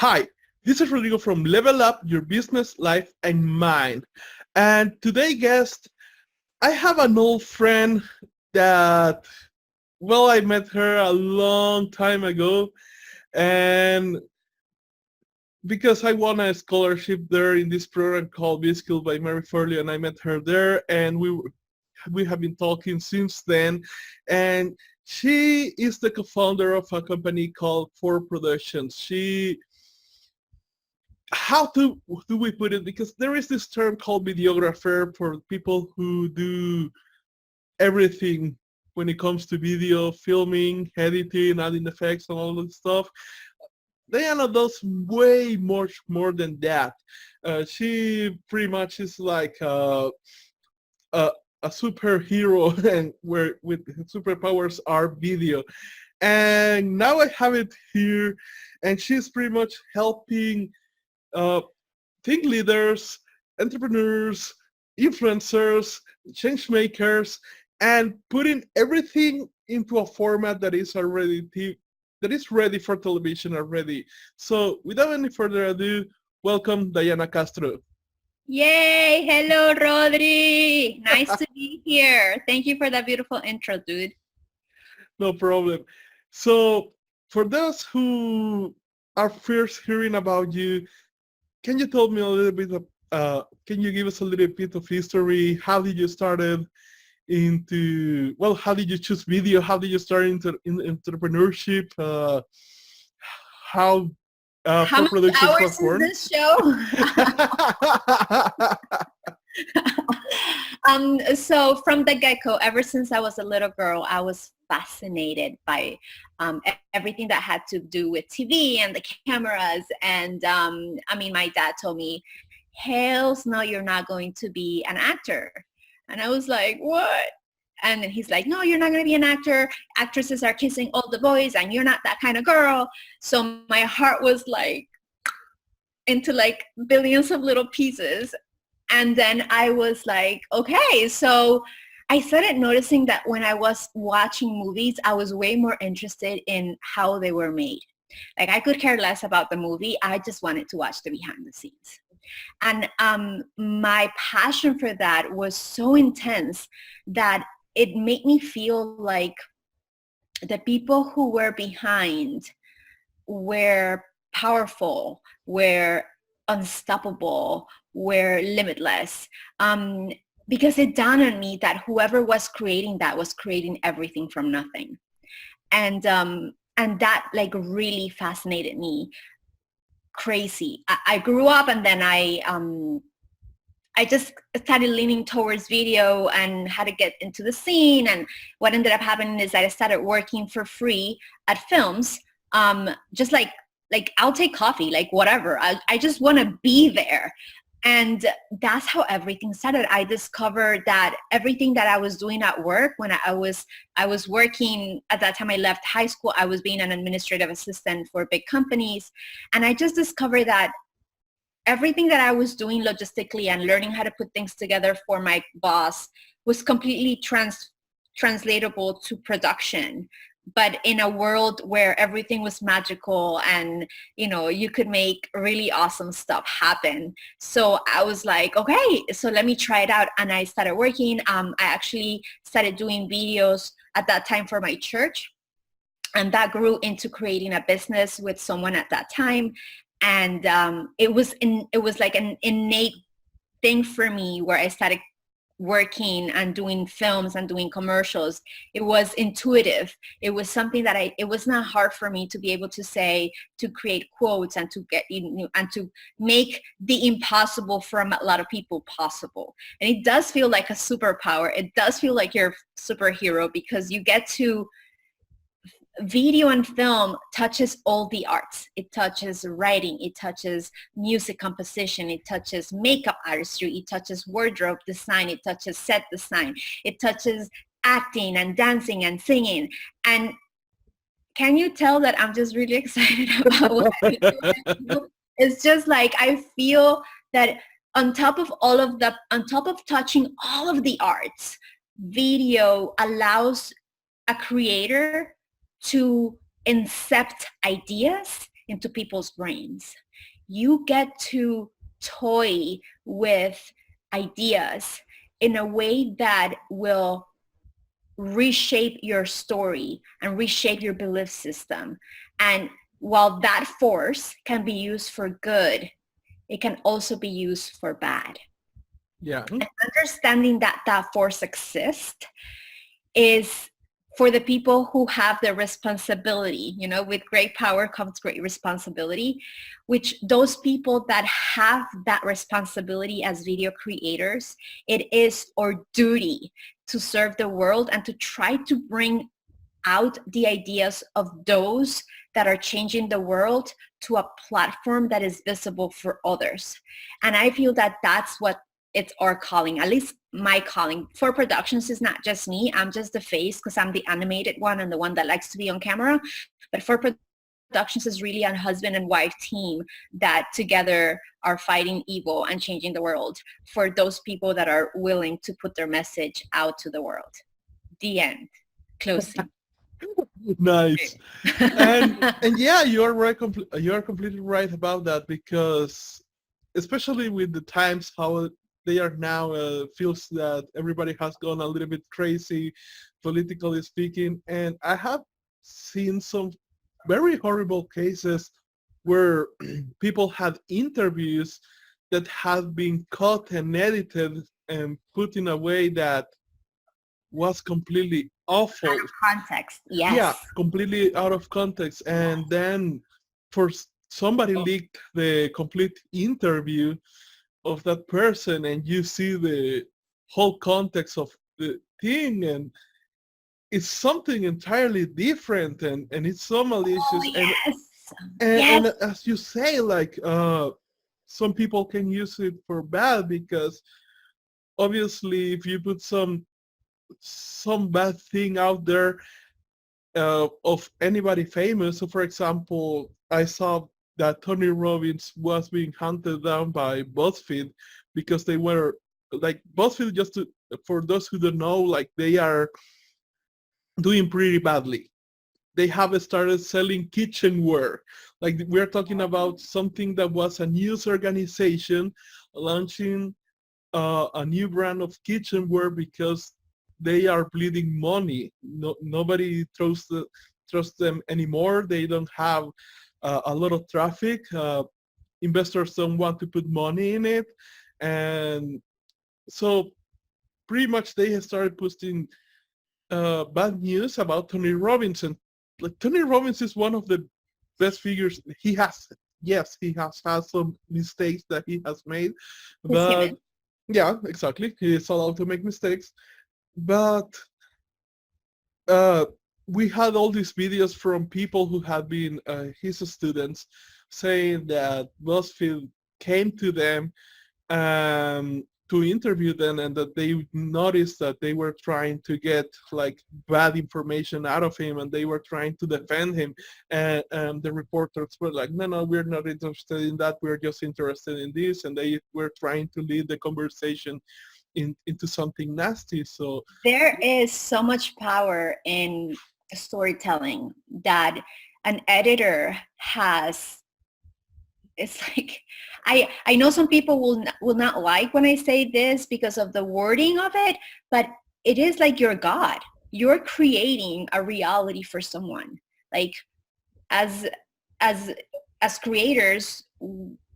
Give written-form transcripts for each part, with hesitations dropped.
Hi, this is Rodrigo from Level Up Your Business, Life, and Mind. And today, guest, I have an old friend that, well, I met her a long time ago. And because I won a scholarship there in this program called Be Skilled by Mary Forley, and I met her there, and we have been talking since then. And she is the co-founder of a company called Four Productions. How do we put it? Because there is this term called videographer for people who do everything when it comes to video, filming, editing, adding effects, and all that stuff. Diana does way much more than that. She pretty much is like a superhero, and where with superpowers are video. And now I have it here, and she's pretty much helping think leaders, entrepreneurs, influencers, change makers, and putting everything into a format that is ready for television already. So without any further ado, welcome Diana Castro. Yay! Hello, Rodri. Nice to be here. Thank you for that beautiful intro, dude. No problem. So for those who are first hearing about you, can you tell me a little bit of, can you give us a little bit of history? How did you started into, well, how did you choose video? How did you start in entrepreneurship? How many productions hours was born? is this show? So from the get-go, ever since I was a little girl, I was fascinated by everything that had to do with TV and the cameras. And I mean, my dad told me, hells no, you're not going to be an actor. And I was like, what? And then he's like, no, you're not going to be an actor. Actresses are kissing all the boys and you're not that kind of girl. So my heart was like into like billions of little pieces. And then I was like, okay. So I started noticing that when I was watching movies, I was way more interested in how they were made. Like I could care less about the movie. I just wanted to watch the behind the scenes. And my passion for that was so intense that it made me feel like the people who were behind were powerful, were unstoppable, were limitless. Because it dawned on me that whoever was creating that was creating everything from nothing. And that like really fascinated me. Crazy. I grew up and then I just started leaning towards video and how to get into the scene. And what ended up happening is that I started working for free at films. Just like I'll take coffee, like whatever. I just want to be there. And that's how everything started. I discovered that everything that I was doing at work, when I was working, at that time I left high school, I was being an administrative assistant for big companies. And I just discovered that everything that I was doing logistically and learning how to put things together for my boss was completely translatable to production. But in a world where everything was magical and, you know, you could make really awesome stuff happen. So I was like, okay, so let me try it out. And I started working. I actually started doing videos at that time for my church. And that grew into creating a business with someone at that time. And it was like an innate thing for me where I started working and doing films and doing commercials. It was intuitive. It was something that it was not hard for me to be able to say, to create quotes and to get, and to make the impossible for a lot of people possible. And it does feel like a superpower. It does feel like you're a superhero because you get to, video and film touches all the arts. It touches writing, it touches music composition, it touches makeup artistry, it touches wardrobe design, it touches set design, it touches acting and dancing and singing. And can you tell that I'm just really excited about what I do? It's just like I feel that on top of touching all of the arts, video allows a creator to incept ideas into people's brains. You get to toy with ideas in a way that will reshape your story and reshape your belief system. And while that force can be used for good, it can also be used for bad. Yeah. And understanding that that force exists is for the people who have the responsibility. You know, with great power comes great responsibility, which those people that have that responsibility as video creators, it is our duty to serve the world and to try to bring out the ideas of those that are changing the world to a platform that is visible for others. And I feel that that's what it's our calling, at least my calling. For productions, is not just me. I'm just the face because I'm the animated one and the one that likes to be on camera. But for productions is really a husband and wife team that together are fighting evil and changing the world for those people that are willing to put their message out to the world. The end. Closing. Nice. And yeah, you're right. You're completely right about that, because especially with the times how they are now, feels that everybody has gone a little bit crazy, politically speaking. And I have seen some very horrible cases where people had interviews that have been cut and edited and put in a way that was completely awful. Out of context, yes. Yeah, completely out of context. And then for somebody leaked the complete interview of that person, and you see the whole context of the thing, and it's something entirely different, and it's so malicious. Yes. And as you say, like, some people can use it for bad, because obviously if you put some bad thing out there, of anybody famous. So for example, I saw that Tony Robbins was being hunted down by BuzzFeed because they were, like, BuzzFeed, for those who don't know, like, they are doing pretty badly. They have started selling kitchenware. Like, we're talking about something that was a news organization launching a new brand of kitchenware because they are bleeding money. Nobody trusts them anymore. They don't have a lot of traffic. Investors don't want to put money in it. And so pretty much they have started posting bad news about Tony Robbins. And like, Tony Robbins is one of the best figures. He has had some mistakes that he has made. But yeah, exactly. He is allowed to make mistakes. But we had all these videos from people who had been his students saying that BuzzFeed came to them to interview them, and that they noticed that they were trying to get like bad information out of him, and they were trying to defend him. And the reporters were like, no, we're not interested in that. We're just interested in this. And they were trying to lead the conversation into something nasty. So there is so much power in storytelling that an editor has. It's like, I know some people will not like when I say this because of the wording of it, but it is like you're God. You're creating a reality for someone. Like, as creators,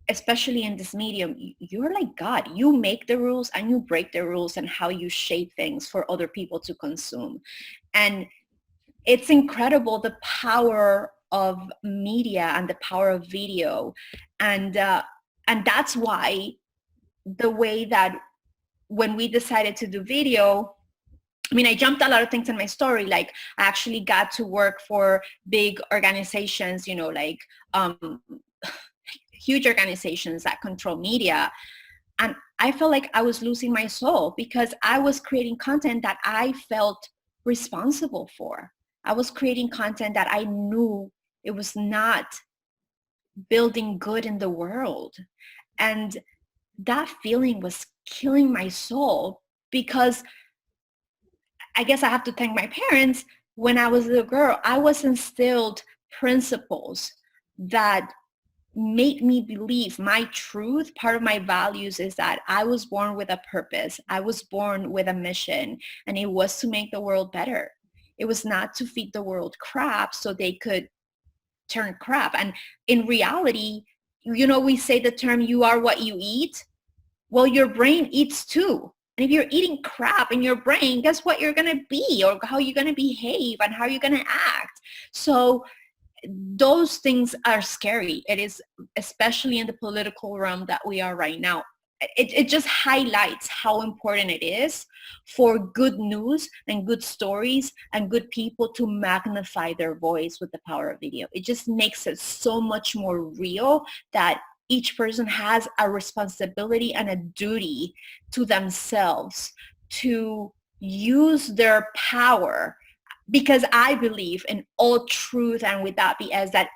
especially in this medium, you're like God. You make the rules and you break the rules and how you shape things for other people to consume. And it's incredible, the power of media and the power of video. And that's why the way that when we decided to do video, I mean, I jumped a lot of things in my story. Like, I actually got to work for big organizations, you know, like huge organizations that control media. And I felt like I was losing my soul because I was creating content that I felt responsible for. I was creating content that I knew it was not building good in the world. And that feeling was killing my soul, because I guess I have to thank my parents. When I was a little girl, I was instilled principles that made me believe my truth. Part of my values is that I was born with a purpose. I was born with a mission, and it was to make the world better. It was not to feed the world crap so they could turn crap. And in reality, you know, we say the term, you are what you eat. Well, your brain eats too. And if you're eating crap in your brain, guess what you're going to be, or how you're going to behave, and how you're going to act. So those things are scary. It is, especially in the political realm that we are right now. It just highlights how important it is for good news and good stories and good people to magnify their voice with the power of video. It just makes it so much more real that each person has a responsibility and a duty to themselves to use their power. Because I believe in all truth and without BS that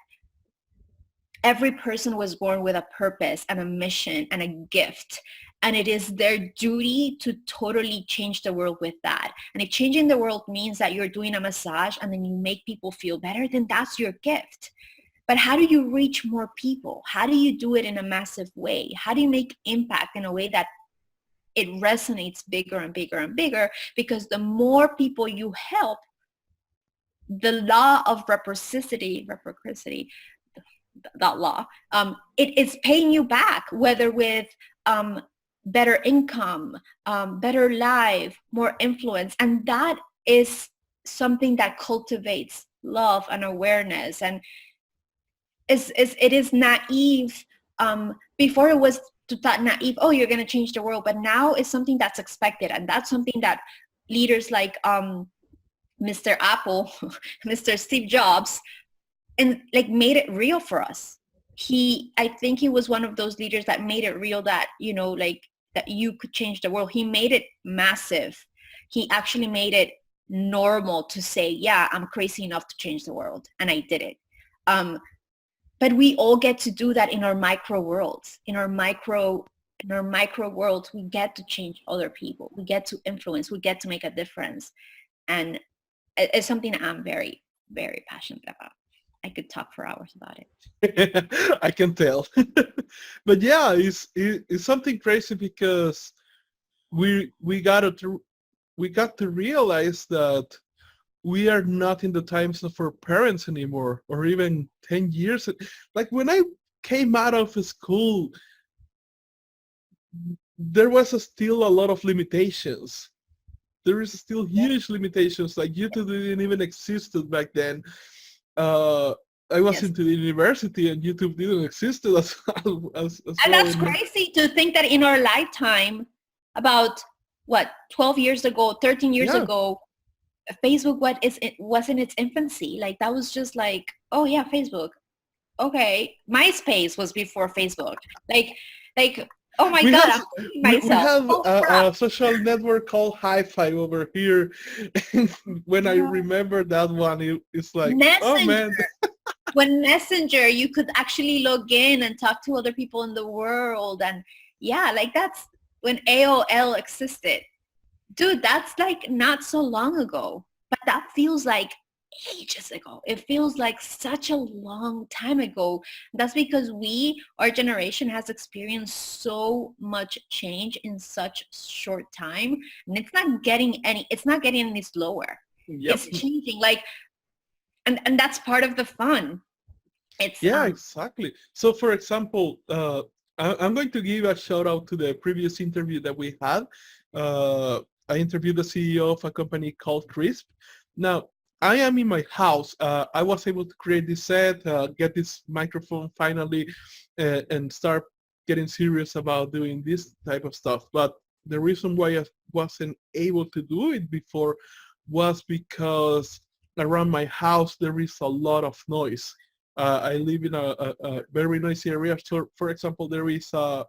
every person was born with a purpose and a mission and a gift. And it is their duty to totally change the world with that. And if changing the world means that you're doing a massage and then you make people feel better, then that's your gift. But how do you reach more people? How do you do it in a massive way? How do you make impact in a way that it resonates bigger and bigger and bigger? Because the more people you help, the law of reciprocity, that law, it is paying you back, whether with better income, better life, more influence. And that is something that cultivates love and awareness. And it is naive. Before it was that naive, oh, you're going to change the world. But now it's something that's expected. And that's something that leaders like Mr. Apple, Mr. Steve Jobs, and like made it real for us. I think he was one of those leaders that made it real that, you know, like that you could change the world. He made it massive. He actually made it normal to say, yeah, I'm crazy enough to change the world. And I did it. But we all get to do that in our micro worlds. In our micro worlds, we get to change other people. We get to influence. We get to make a difference. And it's something that I'm very, very passionate about. I could talk for hours about it. I can tell. But yeah, it's something crazy because we got to realize that we are not in the times of our parents anymore, or even 10 years. Like when I came out of school, there was still a lot of limitations. There is still huge limitations. Like YouTube didn't even exist back then. I was into the university and YouTube didn't exist as and that's crazy to think that in our lifetime, about 12 years ago, 13 years ago, Facebook was in its infancy. Like that was just like, oh yeah, Facebook. Okay, MySpace was before Facebook. Like oh my God, I'm thinking myself. We have a social network called Hi-Fi over here. And when I remember that one, it's like, Messenger. Oh man. When Messenger, you could actually log in and talk to other people in the world. And yeah, like that's when AOL existed. Dude, that's like not so long ago, but that feels like ages ago. It feels like such a long time ago. That's because our generation has experienced so much change in such short time, and it's not getting any slower. Yep. It's changing, like, and that's part of the fun. It's exactly. So for example, I'm going to give a shout out to the previous interview that we had. I interviewed the CEO of a company called Crisp. Now, I am in my house. I was able to create this set, get this microphone finally, and start getting serious about doing this type of stuff. But the reason why I wasn't able to do it before was because around my house there is a lot of noise. I live in a very noisy area. So, for example, there is a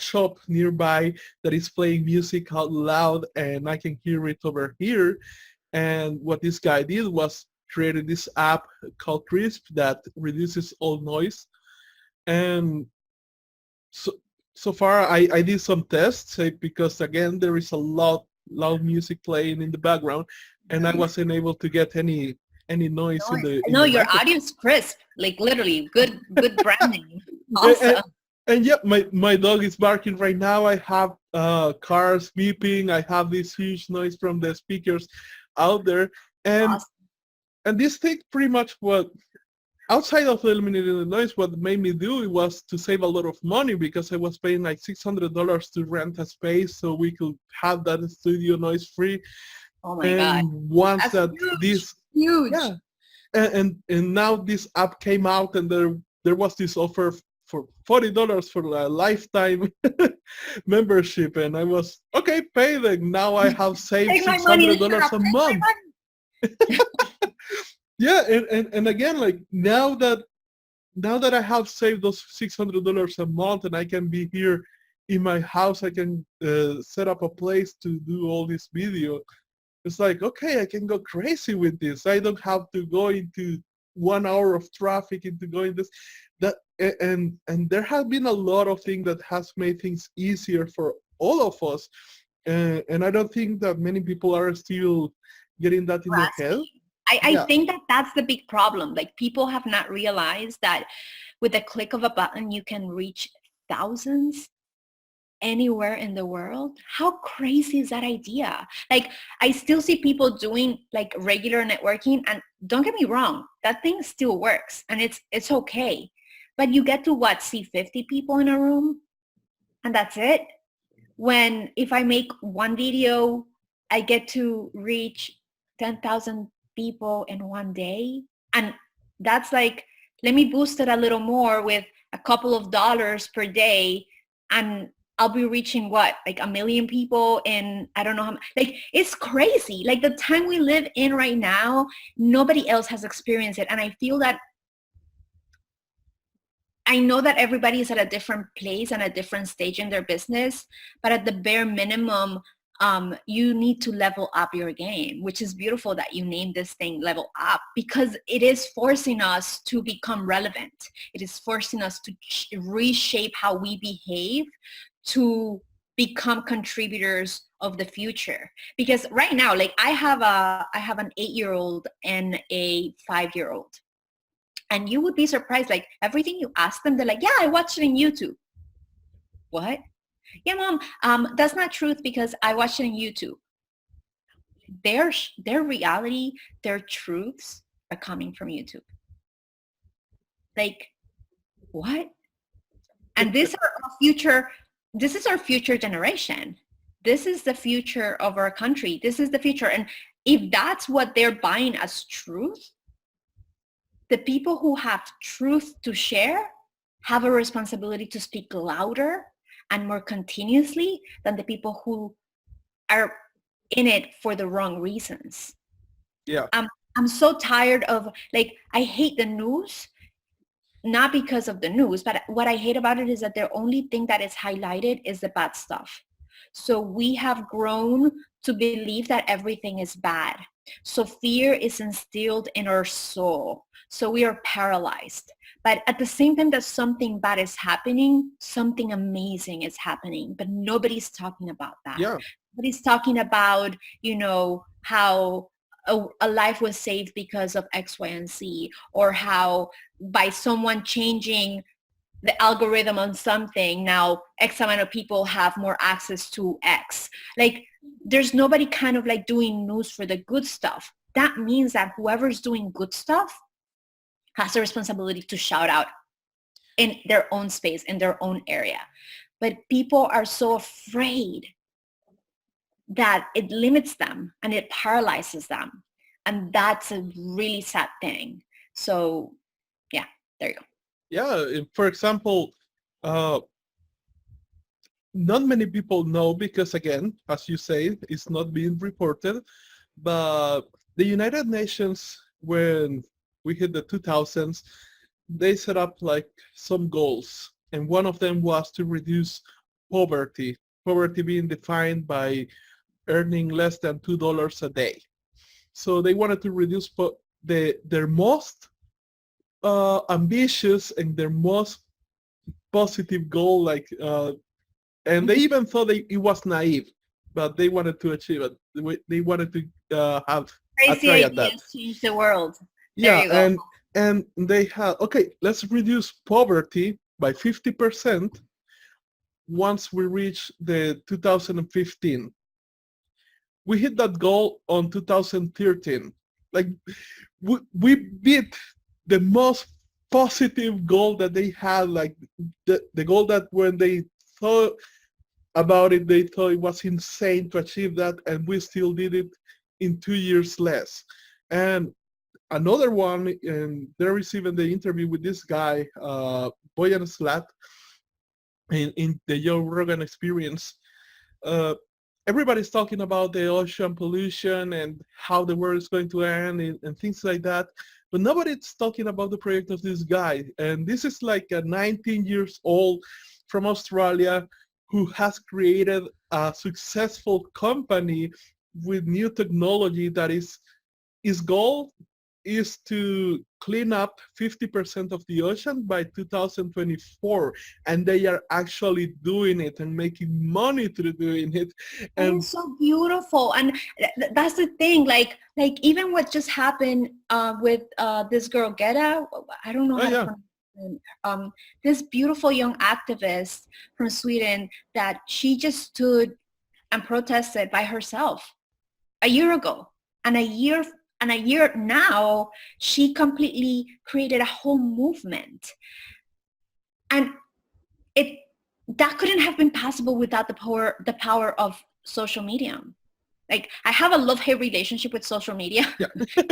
shop nearby that is playing music out loud, and I can hear it over here. And what this guy did was created this app called Crisp that reduces all noise. And so far I did some tests because again there is a loud music playing in the background, and I wasn't able to get any any noise in the No, your microphone. audio is crisp, like literally good branding. And, Awesome. and yeah, my dog is barking right now. I have cars beeping. I have this huge noise from the speakers out there, and Awesome. and this thing pretty much what outside of eliminating the noise, what made me do it was to save a lot of money because I was paying like $600 to rent a space so we could have that studio noise free. Oh my God. And once That's that huge. this, Huge. yeah, and now this app came out and there was this offer for $40 for a lifetime membership, and I was okay, pay them. Now I have saved Take my money. $600 a month. Yeah, and again, like now that I have saved those $600 a month and I can be here in my house, I can set up a place to do all this video. It's like, okay, I can go crazy with this. I don't have to go into 1 hour of traffic into going this, that, and there have been a lot of things that has made things easier for all of us. And I don't think that many people are still getting that in their head. I think that that's the big problem. Like people have not realized that with a click of a button, you can reach thousands anywhere in the world. How crazy is that idea? Like I still see people doing like regular networking, and don't get me wrong, that thing still works and it's okay. But you get to what, see 50 people in a room and that's it. When if I make one video, I get to reach 10,000 people in one day. And that's like, let me boost it a little more with a couple of dollars per day, and I'll be reaching what, like 1 million people in, I don't know how much. Like it's crazy. Like the time we live in right now, nobody else has experienced it. And I feel that, I know that everybody is at a different place and a different stage in their business, but at the bare minimum, you need to level up your game, which is beautiful that you named this thing Level Up, because it is forcing us to become relevant. It is forcing us to reshape how we behave to become contributors of the future. Because right now, like I have an 8-year-old and a 5-year-old. And you would be surprised, like everything you ask them, they're like, yeah, I watched it on YouTube. What? Yeah, Mom, that's not truth because I watched it on YouTube. Their reality, their truths are coming from YouTube. Like, what? And this is our future generation. This is the future of our country. This is the future. And if that's what they're buying as truth, the people who have truth to share have a responsibility to speak louder and more continuously than the people who are in it for the wrong reasons. Yeah. I'm so tired of, like, I hate the news, not because of the news, but what I hate about it is that the only thing that is highlighted is the bad stuff. So we have grown to believe that everything is bad. So fear is instilled in our soul. So we are paralyzed. But at the same time that something bad is happening, something amazing is happening. But nobody's talking about that. Yeah. Nobody's talking about, how a life was saved because of X, Y, and Z, or how by someone changing the algorithm on something, now X amount of people have more access to X. Like there's nobody kind of like doing news for the good stuff. That means that whoever's doing good stuff has a responsibility to shout out in their own space, in their own area. But people are so afraid that it limits them and it paralyzes them. And that's a really sad thing. So yeah, there you go. Yeah, for example, not many people know because, again, as you say, it's not being reported, but the United Nations, when we hit the 2000s, they set up like some goals. And one of them was to reduce poverty being defined by earning less than $2 a day. So they wanted to reduce their most ambitious and their most positive goal, like and they even thought it was naive, but they wanted to achieve it. They wanted to have a Crazy try at that. ideas change the world. There Yeah, you go. and they have, okay, let's reduce poverty by 50% once we reach the 2015. We hit that goal on 2013. Like we beat the most positive goal that they had, like the goal that when they thought about it, they thought it was insane to achieve that, and we still did it in 2 years less. And another one, and there is even the interview with this guy, Boyan Slat, in the Joe Rogan Experience. Uh, Everybody's talking about the ocean pollution and how the world is going to end and things like that. But nobody's talking about the project of this guy. And this is like a 19 years old from Australia who has created a successful company with new technology that is, his goal is to clean up 50% of the ocean by 2024, and they are actually doing it and making money through doing it. That And is so beautiful, and that's the thing. Like even what just happened with this girl Geta. I don't know oh how to yeah, pronounce it. This beautiful young activist from Sweden that she just stood and protested by herself a year ago, and a year now, she completely created a whole movement, and it that couldn't have been possible without the power of social media. Like, I have a love-hate relationship with social media. yeah,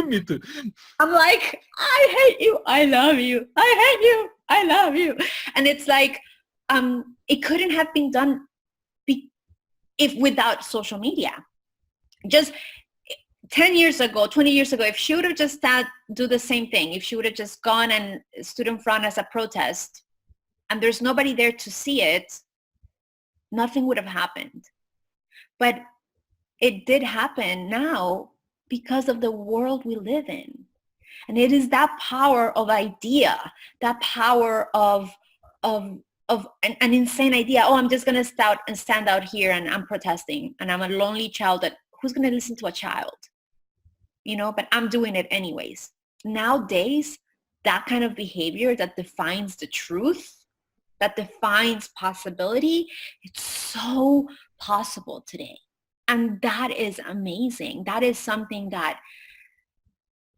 me too. I'm like, I hate you, I love you, I hate you, I love you. And it's like, it couldn't have been done if without social media. Just 10 years ago, 20 years ago, if she would have just do the same thing, if she would have just gone and stood in front as a protest, and there's nobody there to see it, nothing would have happened. But it did happen now because of the world we live in. And it is that power of idea, that power of an insane idea. Oh, I'm just going to stand out here and I'm protesting and I'm a lonely child. That who's going to listen to a child? You know, but I'm doing it anyways. Nowadays, that kind of behavior that defines the truth, that defines possibility, it's so possible today. And that is amazing. That is something that,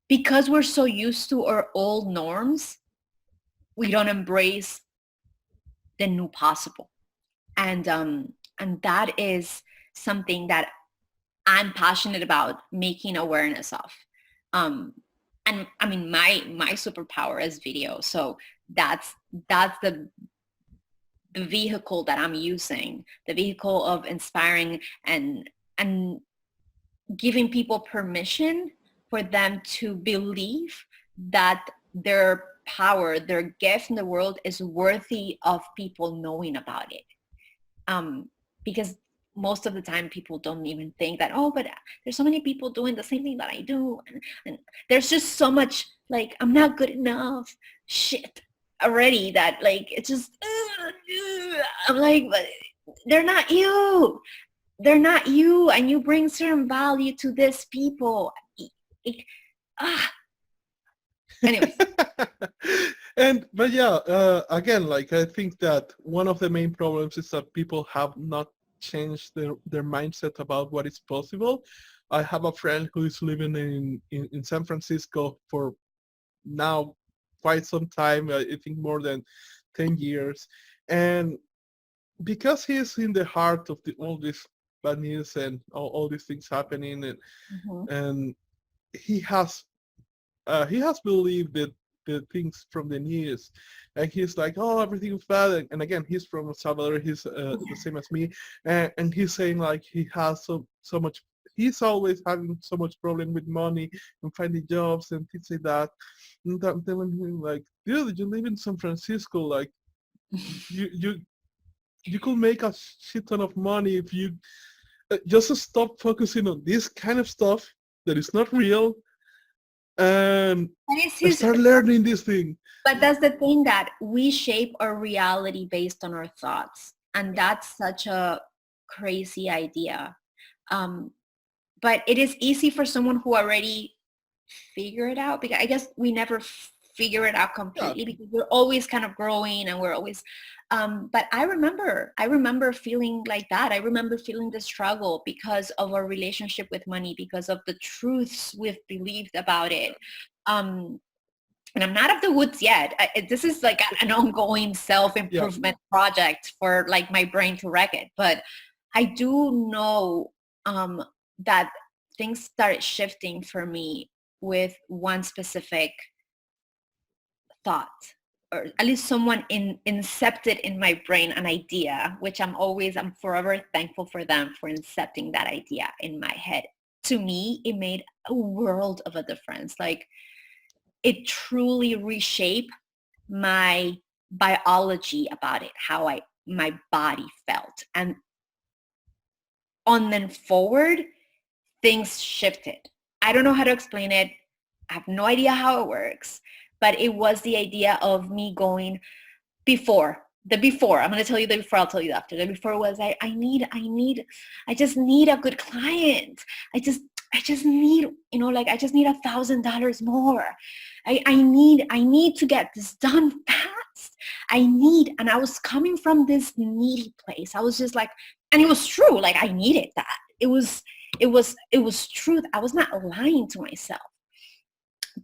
because we're so used to our old norms, we don't embrace the new possible. And that is something that I'm passionate about making awareness of. And I mean, my superpower is video. So that's the vehicle that I'm using, the vehicle of inspiring and giving people permission for them to believe that their power, their gift in the world is worthy of people knowing about it. Because most of the time people don't even think that, oh, but there's so many people doing the same thing that I do. And there's just so much like, I'm not good enough shit already that like, it's just, I'm like, but they're not you. They're not you. And you bring certain value to this people. Anyways. But yeah, again, like I think that one of the main problems is that people have not changed their mindset about what is possible. I have a friend who is living in San Francisco for now quite some time, I think more than 10 years. And because he's in the heart of all this bad news and all these things happening, and he has believed that the things from the news, and he's like, oh, everything is bad. And again, he's from Salvador. He's the same as me, and he's saying like he has so much. He's always having so much problem with money and finding jobs and things like that. And I'm telling him like, dude, you live in San Francisco. Like, you could make a shit ton of money if you just stop focusing on this kind of stuff that is not real. And start learning this thing. But that's the thing, that we shape our reality based on our thoughts. And that's such a crazy idea. but it is easy for someone who already figure it out, because I guess we never figure it out completely, because we're always kind of growing and we're always but I remember feeling like that. I remember feeling the struggle because of our relationship with money, because of the truths we've believed about it. And I'm not out of the woods yet. This is like an ongoing self-improvement project for like my brain to wreck it. But I do know that things started shifting for me with one specific thought, or at least someone incepted in my brain an idea, which I'm forever thankful for them for incepting that idea in my head. To me, it made a world of a difference. Like, it truly reshaped my biology about it, how my body felt. And on then forward, things shifted. I don't know how to explain it. I have no idea how it works, but it was the idea of me going before. I'm going to tell you the before, I'll tell you the after. The before was I just need a good client. I just need, I just need $1,000 more. I need to get this done fast. And I was coming from this needy place. I was just like, and it was true. Like, I needed that. It was truth. I was not lying to myself.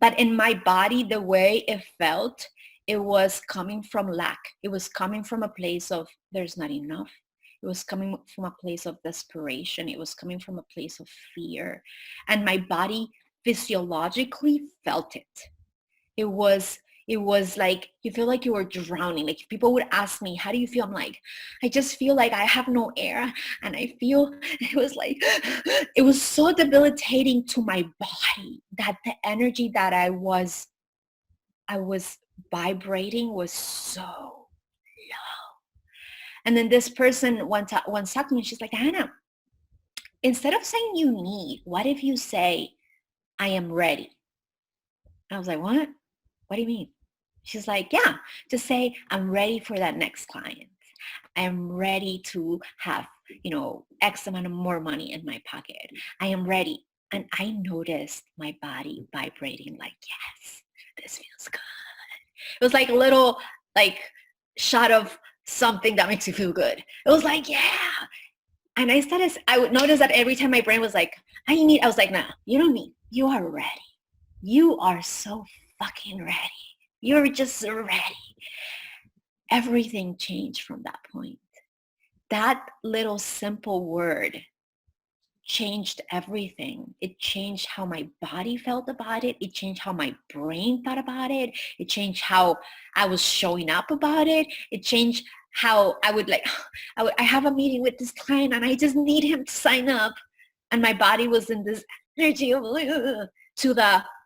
But in my body, the way it felt, it was coming from lack. It was coming from a place of there's not enough. It was coming from a place of desperation. It was coming from a place of fear. And my body physiologically felt it. It was like, you feel like you were drowning. Like, if people would ask me, how do you feel? I'm like, I just feel like I have no air. And I feel, it was like, it was so debilitating to my body that the energy that I was vibrating was so low. And then this person once talked to me, she's like, Hannah, instead of saying you need, what if you say, I am ready? I was like, what? What do you mean? She's like, yeah, just say, I'm ready for that next client. I'm ready to have, X amount of more money in my pocket. I am ready. And I noticed my body vibrating like, yes, this feels good. It was like a little shot of something that makes you feel good. It was like, yeah. And I would notice that every time my brain was like, I was like, nah, you don't need, you are ready. You are so fucking ready. You're just ready. Everything changed from that point. That little simple word changed everything. It changed how my body felt about it. It changed how my brain thought about it. It changed how I was showing up about it. It changed how I have a meeting with this client and I just need him to sign up. And my body was in this energy of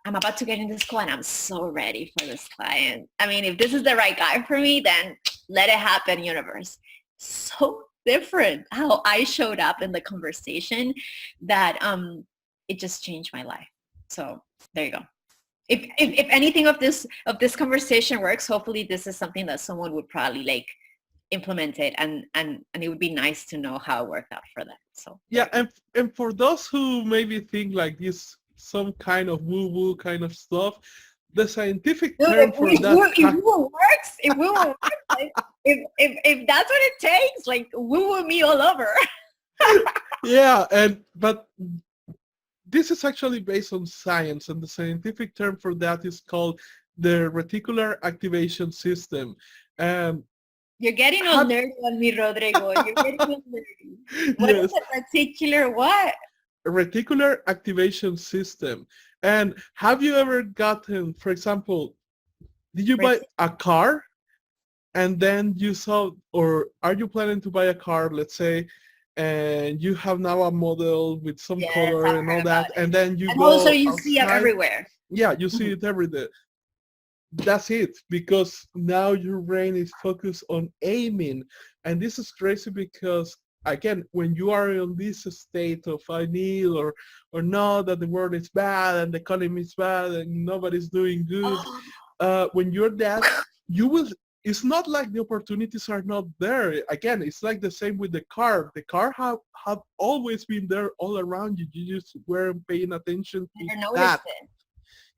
I'm about to get in this call and I'm so ready for this client. I mean, if this is the right guy for me, then let it happen, universe. So different how I showed up in the conversation that it just changed my life. So there you go. If anything of this conversation works, hopefully this is something that someone would probably implement it, and it would be nice to know how it worked out for them. So yeah, and for those who maybe think like this some kind of woo-woo kind of stuff, the scientific term for that. It will works. It will work. If that's what it takes, woo-woo me all over. Yeah, but this is actually based on science, and the scientific term for that is called the reticular activation system. You're getting all nerdy on me, Rodrigo. You're getting all nerdy. What is a reticular what? Reticular activation system. And have you ever gotten, for example, did you buy a car and then you saw, or are you planning to buy a car, let's say, and you have now a model with some color and all that, and then you go also you outside, see it everywhere. Yeah, you see it every day. That's it, because now your brain is focused on aiming. And this is crazy because, again, when you are in this state of I need or not, that the world is bad and the economy is bad and nobody's doing good, when you're that, you will it's not like the opportunities are not there. Again, it's like the same with the car. The car have always been there all around you. You just weren't paying attention to Never that. noticed it.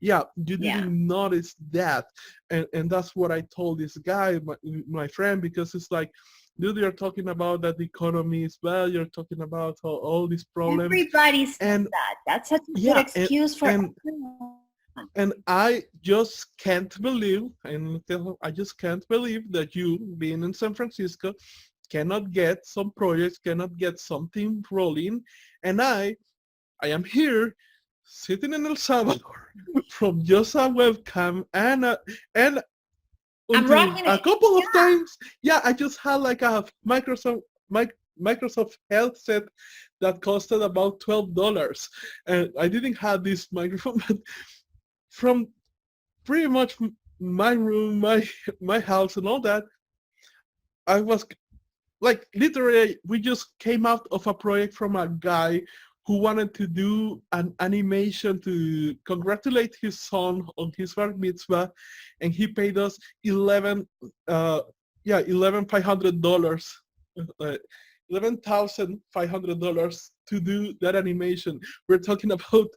Yeah, you Yeah. didn't notice that. And that's what I told this guy, my friend, because it's like, dude, you're talking about that the economy is bad. You're talking about all these problems. Everybody says And that. That's such a good yeah, excuse for and everyone. and I just can't believe, and I just can't believe that you, being in San Francisco, cannot get some projects, cannot get something rolling, and I am here, sitting in El Salvador, from just a webcam, and I'm until rocking a it. couple of Yeah. times, yeah, I just had like a Microsoft headset that costed about $12, and I didn't have this microphone, but from pretty much my room, my house, and all that, I was like, literally, we just came out of a project from a guy who wanted to do an animation to congratulate his son on his bar mitzvah, and he paid us $11,500, $11,500 to do that animation. We're talking about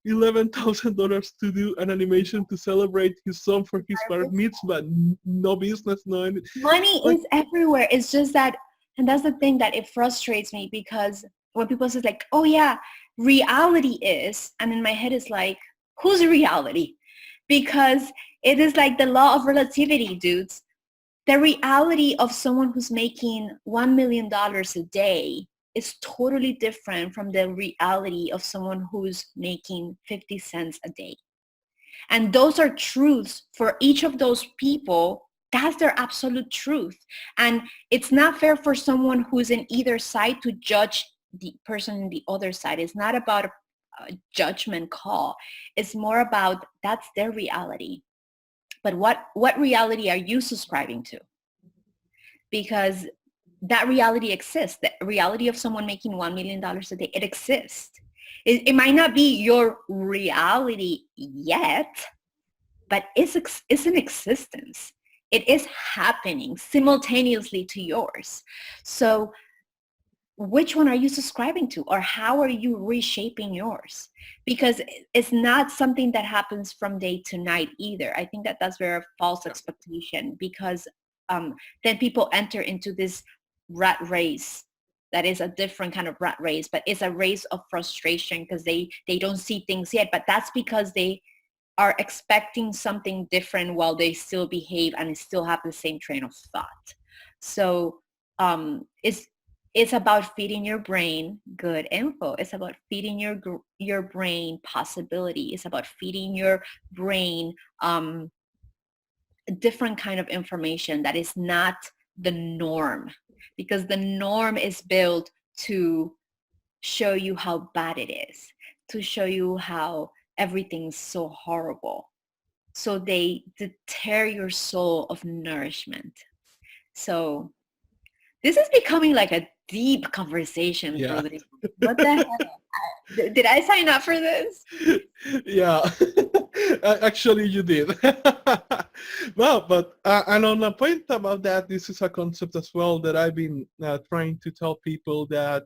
$11,000 to do an animation to celebrate his son for his bar mitzvah. No business, no anything. Money Like, is everywhere. It's just that, and that's the thing that it frustrates me, because when people say like, oh yeah, reality is, and in my head it's like, whose reality? Because it is like the law of relativity, dudes. The reality of someone who's making $1 million a day is totally different from the reality of someone who's making 50 cents a day. And those are truths for each of those people. That's their absolute truth. And it's not fair for someone who's in either side to judge the person in the other side. It's not about a judgment call. It's more about that's their reality. But what reality are you subscribing to? Because that reality exists. The reality of someone making $1 million a day, it exists. It might not be your reality yet, but it's in existence. It is happening simultaneously to yours. So which one are you subscribing to, or how are you reshaping yours? Because it's not something that happens from day to night either. I think that that's very false expectation, because then people enter into this rat race that is a different kind of rat race, but it's a race of frustration because they don't see things yet. But that's because they are expecting something different while they still behave and still have the same train of thought. So it's about feeding your brain good info. It's about feeding your brain possibility. It's about feeding your brain a different kind of information that is not the norm, because the norm is built to show you how bad it is, to show you how everything's so horrible. So they deter your soul of nourishment. So this is becoming like a deep conversation, yeah. Rodrigo. What the hell? Did I sign up for this? Yeah, actually you did. Well, but and on a point about that, this is a concept as well that I've been trying to tell people that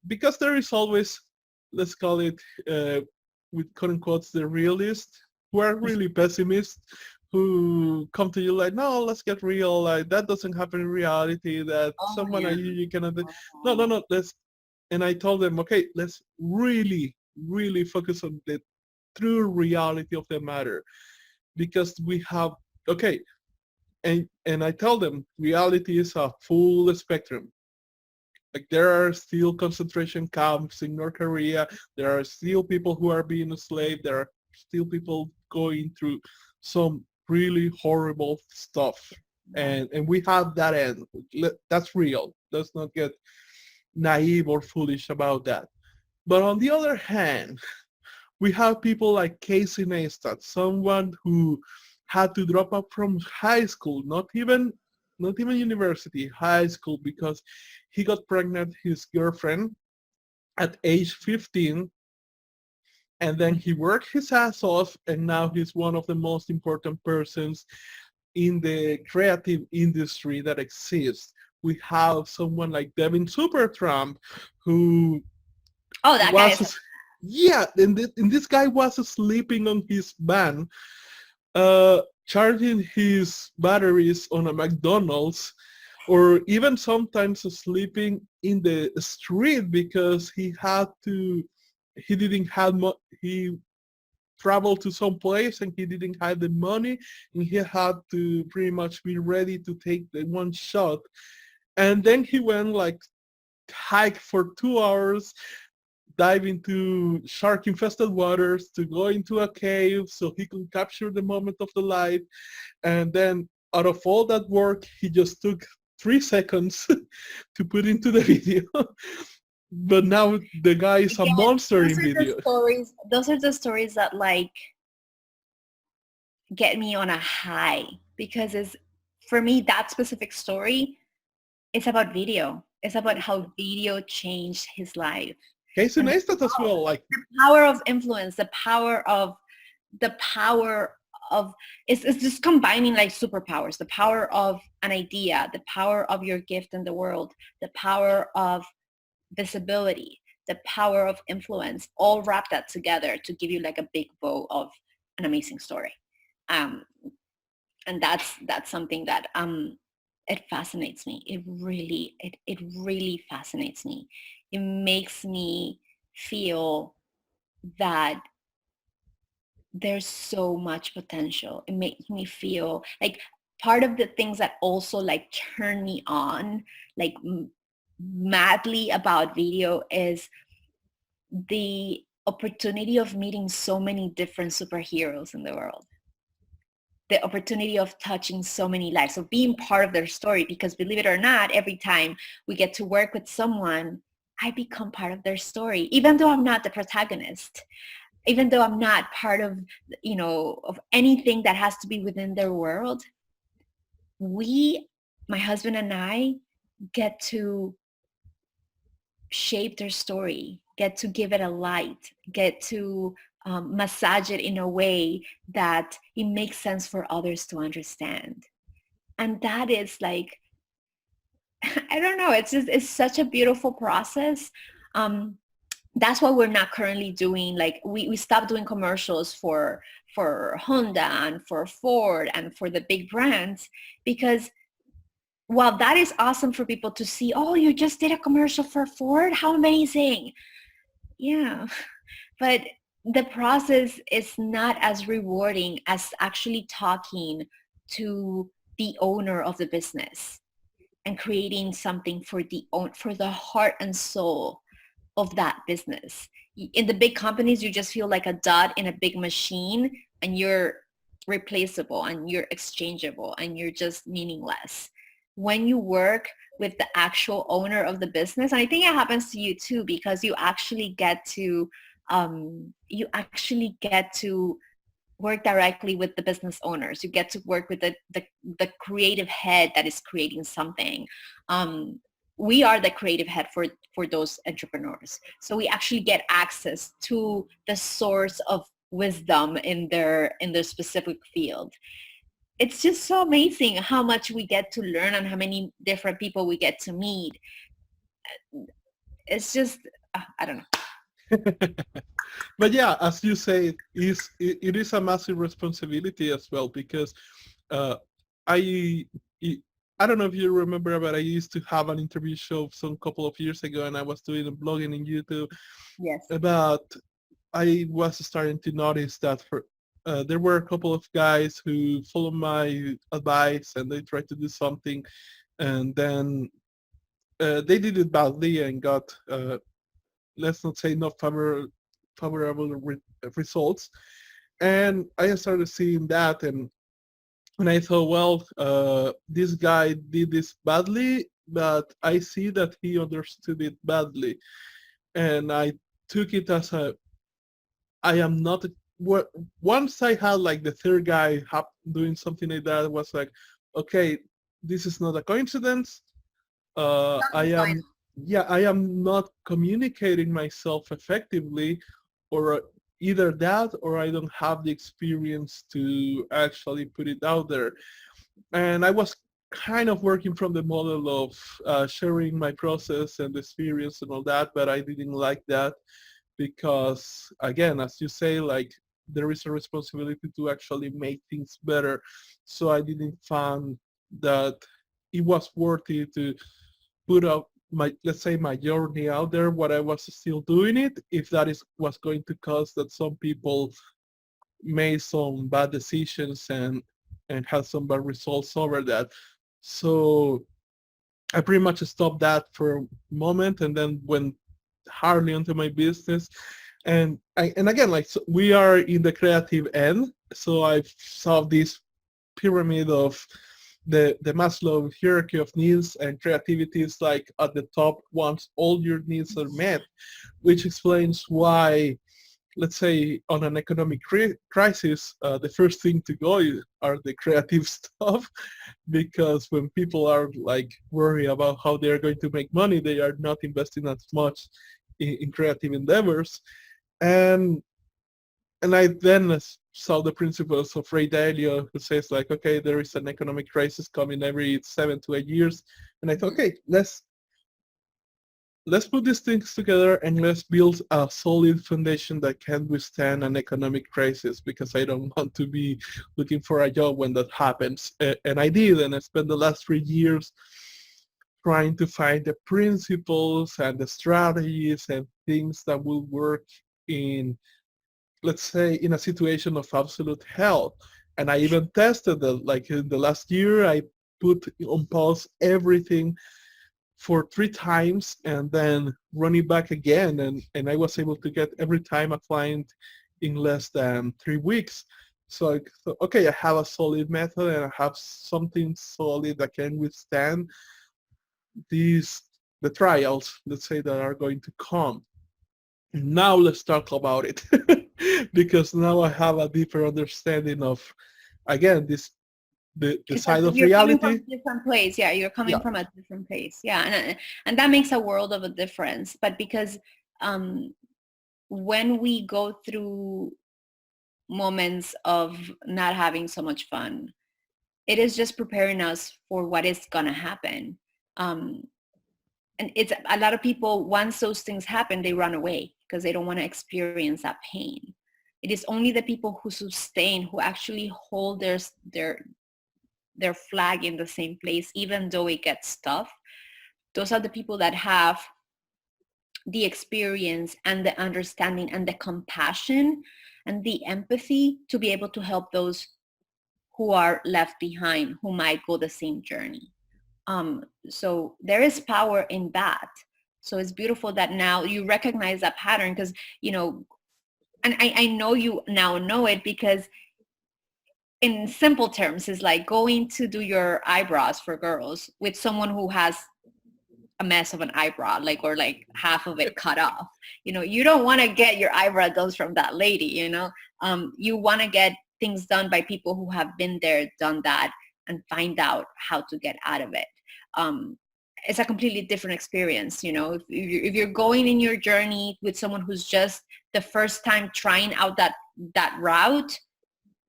because there is always, let's call it with quote unquote the realist, who are really pessimists, who come to you like, no, let's get real, like that doesn't happen in reality, that someone Yeah. you cannot do. No, let's, and I told them, okay, let's really focus on the true reality of the matter, because we have, okay, and I tell them reality is a full spectrum. Like there are still concentration camps in North Korea. There are still people who are being enslaved. There are still people going through some really horrible stuff. And we have that end. That's real. Let's not get naive or foolish about that. But on the other hand, we have people like Casey Neistat, someone who had to drop out from high school, not even university, high school, because he got pregnant his girlfriend at age 15, and then he worked his ass off, and now he's one of the most important persons in the creative industry that exists. We have someone like Devin Supertramp, who Oh, that guy is. was, yeah, and this guy was sleeping on his van, charging his batteries on a McDonald's, or even sometimes sleeping in the street because he didn't have he traveled to some place and he didn't have the money, and he had to pretty much be ready to take the one shot. And then he went like hike for 2 hours, dive into shark infested waters, to go into a cave so he could capture the moment of the life. And then out of all that work, he just took 3 seconds to put into the video. But now the guy is a monster in video. Those are the stories that like get me on a high, because for me, that specific story, it's about video. It's about how video changed his life. Casey Neistat as well, like the power of influence, the power of it's just combining like superpowers, the power of an idea, the power of your gift in the world, the power of visibility, the power of influence, all wrap that together to give you like a big bow of an amazing story. And that's something that it fascinates me. It really fascinates me. It makes me feel that there's so much potential. It makes me feel like part of the things that also like turn me on like madly about video is the opportunity of meeting so many different superheroes in the world. The opportunity of touching so many lives, of being part of their story, because believe it or not, every time we get to work with someone, I become part of their story, even though I'm not the protagonist, even though I'm not part of, of anything that has to be within their world. My husband and I, get to shape their story, get to give it a light, get to massage it in a way that it makes sense for others to understand. And that is like, I don't know, it's such a beautiful process. That's why we're not currently doing, like, we stopped doing commercials for Honda and for Ford and for the big brands, because while that is awesome for people to see, oh, you just did a commercial for Ford, how amazing. Yeah, but the process is not as rewarding as actually talking to the owner of the business and creating something for the heart and soul of that business. In the big companies, you just feel like a dot in a big machine, and you're replaceable and you're exchangeable and you're just meaningless. When you work with the actual owner of the business, and I think it happens to you too, because you actually get to work directly with the business owners. You get to work with the creative head that is creating something. We are the creative head for those entrepreneurs. So we actually get access to the source of wisdom in their specific field. It's just so amazing how much we get to learn and how many different people we get to meet. It's just, I don't know. But yeah, as you say, it is a massive responsibility as well, because I don't know if you remember, but I used to have an interview show some couple of years ago, and I was doing a blogging in YouTube. Yes. About, I was starting to notice that there were a couple of guys who followed my advice and they tried to do something, and then they did it badly and got, let's not say, not favorable results. And I started seeing that, and I thought, well, this guy did this badly, but I see that he understood it badly. And I took it as I am not, once I had like the third guy doing something like that, it was like, okay, this is not a coincidence. I am not communicating myself effectively, or either that, or I don't have the experience to actually put it out there. And I was kind of working from the model of sharing my process and experience and all that, but I didn't like that because, again, as you say, like there is a responsibility to actually make things better. So I didn't find that it was worth it to put up my, let's say, my journey out there, what I was still doing it, if that is was going to cause that some people made some bad decisions and had some bad results over that. So I pretty much stopped that for a moment and then went hardly into my business. And again, like, so we are in the creative end, so I saw this pyramid of the Maslow hierarchy of needs, and creativity is like at the top once all your needs are met, which explains why, let's say, on an economic crisis, the first thing to go are the creative stuff, because when people are like worried about how they're going to make money, they are not investing as much in creative endeavors. And I then saw the principles of Ray Dalio, who says like, okay, there is an economic crisis coming every 7 to 8 years, and I thought, okay, let's put these things together and let's build a solid foundation that can withstand an economic crisis, because I don't want to be looking for a job when that happens. And I did, and I spent the last 3 years trying to find the principles and the strategies and things that will work in, let's say, in a situation of absolute hell. And I even tested that, like in the last year, I put on pause everything for 3 times and then run it back again. And I was able to get every time a client in less than 3 weeks. So I thought, okay, I have a solid method and I have something solid that can withstand the trials, let's say, that are going to come. Now let's talk about it. Because now I have a deeper understanding of, again, the side of you're coming from reality. a different place. Yeah, you're coming Yeah. from a different place. Yeah, and that makes a world of a difference. But because when we go through moments of not having so much fun, it is just preparing us for what is going to happen. And it's a lot of people, once those things happen, they run away because they don't want to experience that pain. It is only the people who sustain, who actually hold their flag in the same place, even though it gets tough. Those are the people that have the experience and the understanding and the compassion and the empathy to be able to help those who are left behind, who might go the same journey. So there is power in that. So it's beautiful that now you recognize that pattern, because, you know, and I know you now know it, because in simple terms, it's like going to do your eyebrows for girls with someone who has a mess of an eyebrow, like, or like half of it cut off. You know, you don't want to get your eyebrow done from that lady, you know. You want to get things done by people who have been there, done that, and find out how to get out of it. It's a completely different experience, you know. If you're going in your journey with someone who's just the first time trying out that route,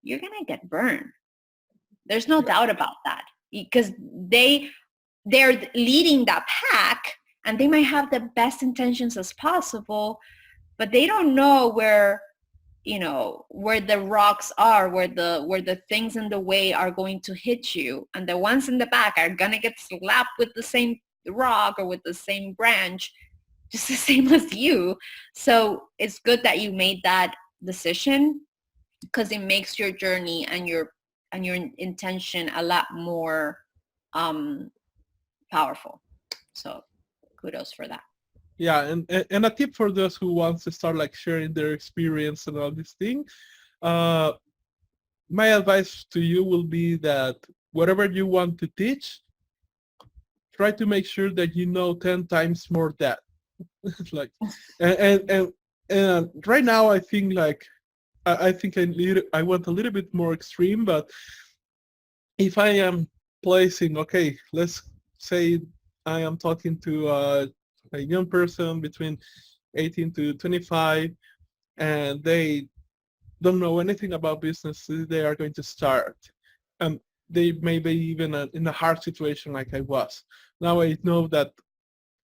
you're gonna get burned. There's no doubt about that, because they're leading that pack, and they might have the best intentions as possible, but they don't know where, you know, where the rocks are, where the things in the way are going to hit you, and the ones in the back are gonna get slapped with the same rock or with the same branch, just the same as you. So it's good that you made that decision, because it makes your journey and your intention a lot more powerful. So kudos for that. Yeah, and a tip for those who wants to start like sharing their experience and all this thing, uh, my advice to you will be that whatever you want to teach, try to make sure that you know 10 times more that. Like, and right now I think like I think I went a little bit more extreme, but if I am placing, okay, let's say I am talking to a young person between 18 to 25, and they don't know anything about business, they are going to start. they may be even in a hard situation like I was. Now I know that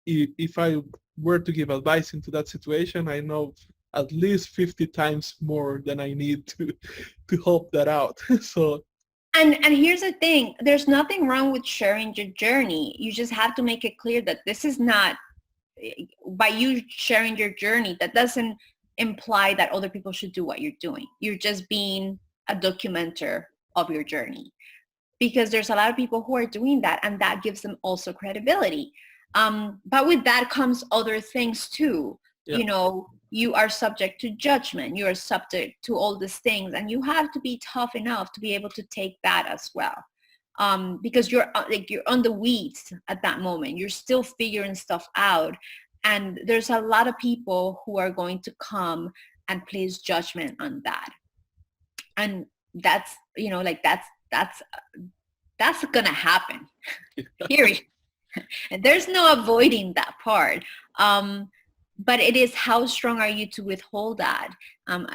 if I were to give advice into that situation, I know at least 50 times more than I need to help that out. So And here's the thing, there's nothing wrong with sharing your journey. You just have to make it clear that this is not, by you sharing your journey, that doesn't imply that other people should do what you're doing. You're just being a documenter of your journey, because there's a lot of people who are doing that, and that gives them also credibility. But with that comes other things too. yeah. You know, you are subject to judgment. You are subject to all these things, and you have to be tough enough to be able to take that as well. Because you're on the weeds at that moment. You're still figuring stuff out, and there's a lot of people who are going to come and place judgment on that. And that's, you know, like that's gonna happen. Period. And there's no avoiding that part. But it is, how strong are you to withhold that?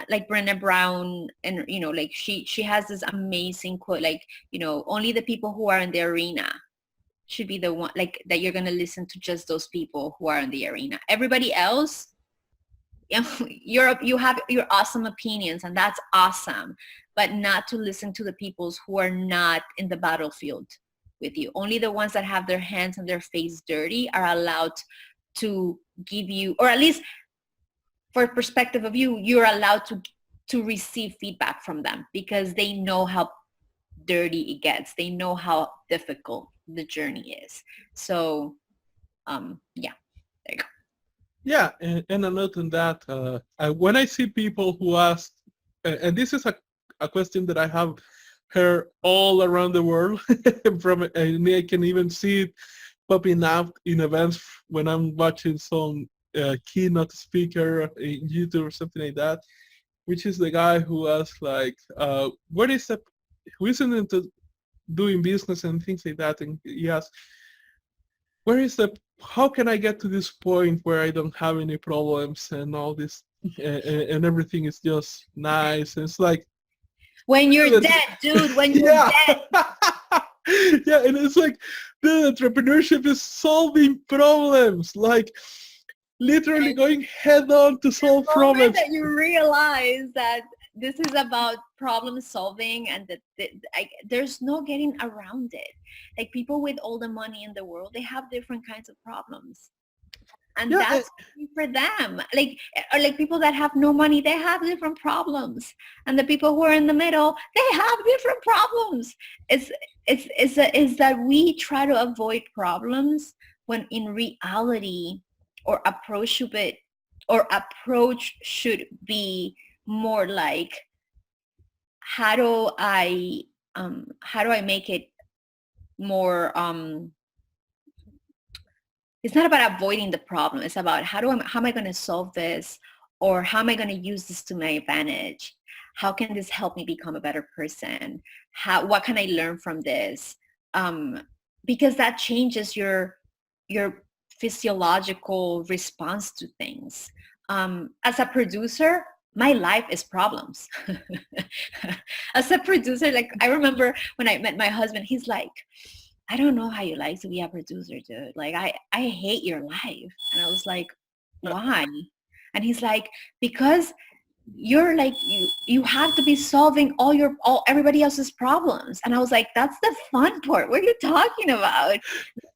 Like Brené Brown, and you know, like she has this amazing quote, like, you know, only the people who are in the arena should be the one, like, that you're gonna listen to, just those people who are in the arena. Everybody else, you have your awesome opinions, and that's awesome, but not to listen to the peoples who are not in the battlefield with you. Only the ones that have their hands and their face dirty are allowed to give you, or at least for perspective of you, you're allowed to receive feedback from them, because they know how dirty it gets. They know how difficult the journey is. So yeah, there you go. Yeah, and a note on that, when I see people who ask, and this is a question that I have heard all around the world, and I can even see it popping up in events when I'm watching some keynote speaker in YouTube or something like that, which is the guy who asks like, what is the, who isn't into doing business and things like that, and he asks, where is the, how can I get to this point where I don't have any problems and all this, and everything is just nice, and it's like, when you're dead, dude, when you're dead. Yeah, and it's like, dude, entrepreneurship is solving problems, like literally going head on to solve problems. That you realize that this is about problem solving, and that there's no getting around it. Like, people with all the money in the world, they have different kinds of problems, and that's for them. Like, or like people that have no money, they have different problems, and the people who are in the middle, they have different problems. It's that we try to avoid problems, when in reality, or approach should be more like, how do I make it more, it's not about avoiding the problem. It's about how am I going to solve this, or how am I going to use this to my advantage? How can this help me become a better person? What can I learn from this? Because that changes your physiological response to things. As a producer, my life is problems. As a producer, like, I remember when I met my husband, he's like, I don't know how you like to be a producer, dude. Like, I hate your life. And I was like, why? And he's like, because you're like, you have to be solving all everybody else's problems. And I was like, that's the fun part. What are you talking about?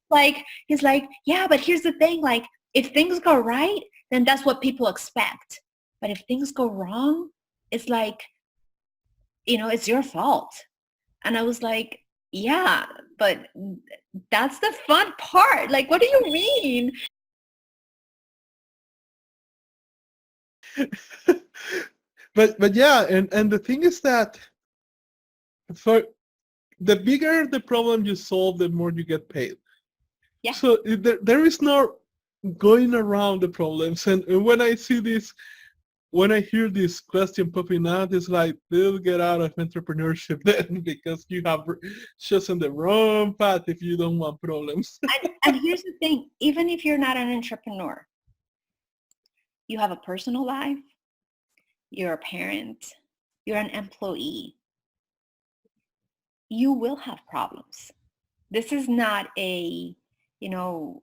Like, he's like, yeah, but here's the thing. Like, if things go right, then that's what people expect. But if things go wrong, it's like, you know, it's your fault. And I was like, yeah, but that's the fun part. Like, what do you mean? but yeah, and the thing is that, for the bigger the problem you solve, the more you get paid. Yeah. So there is no going around the problems. And when I see this, when I hear this question popping out, it's like, they'll get out of entrepreneurship then, because you have chosen the wrong path if you don't want problems. And here's the thing, even if you're not an entrepreneur, you have a personal life, you're a parent, you're an employee. you will have problems. This is not a, you know,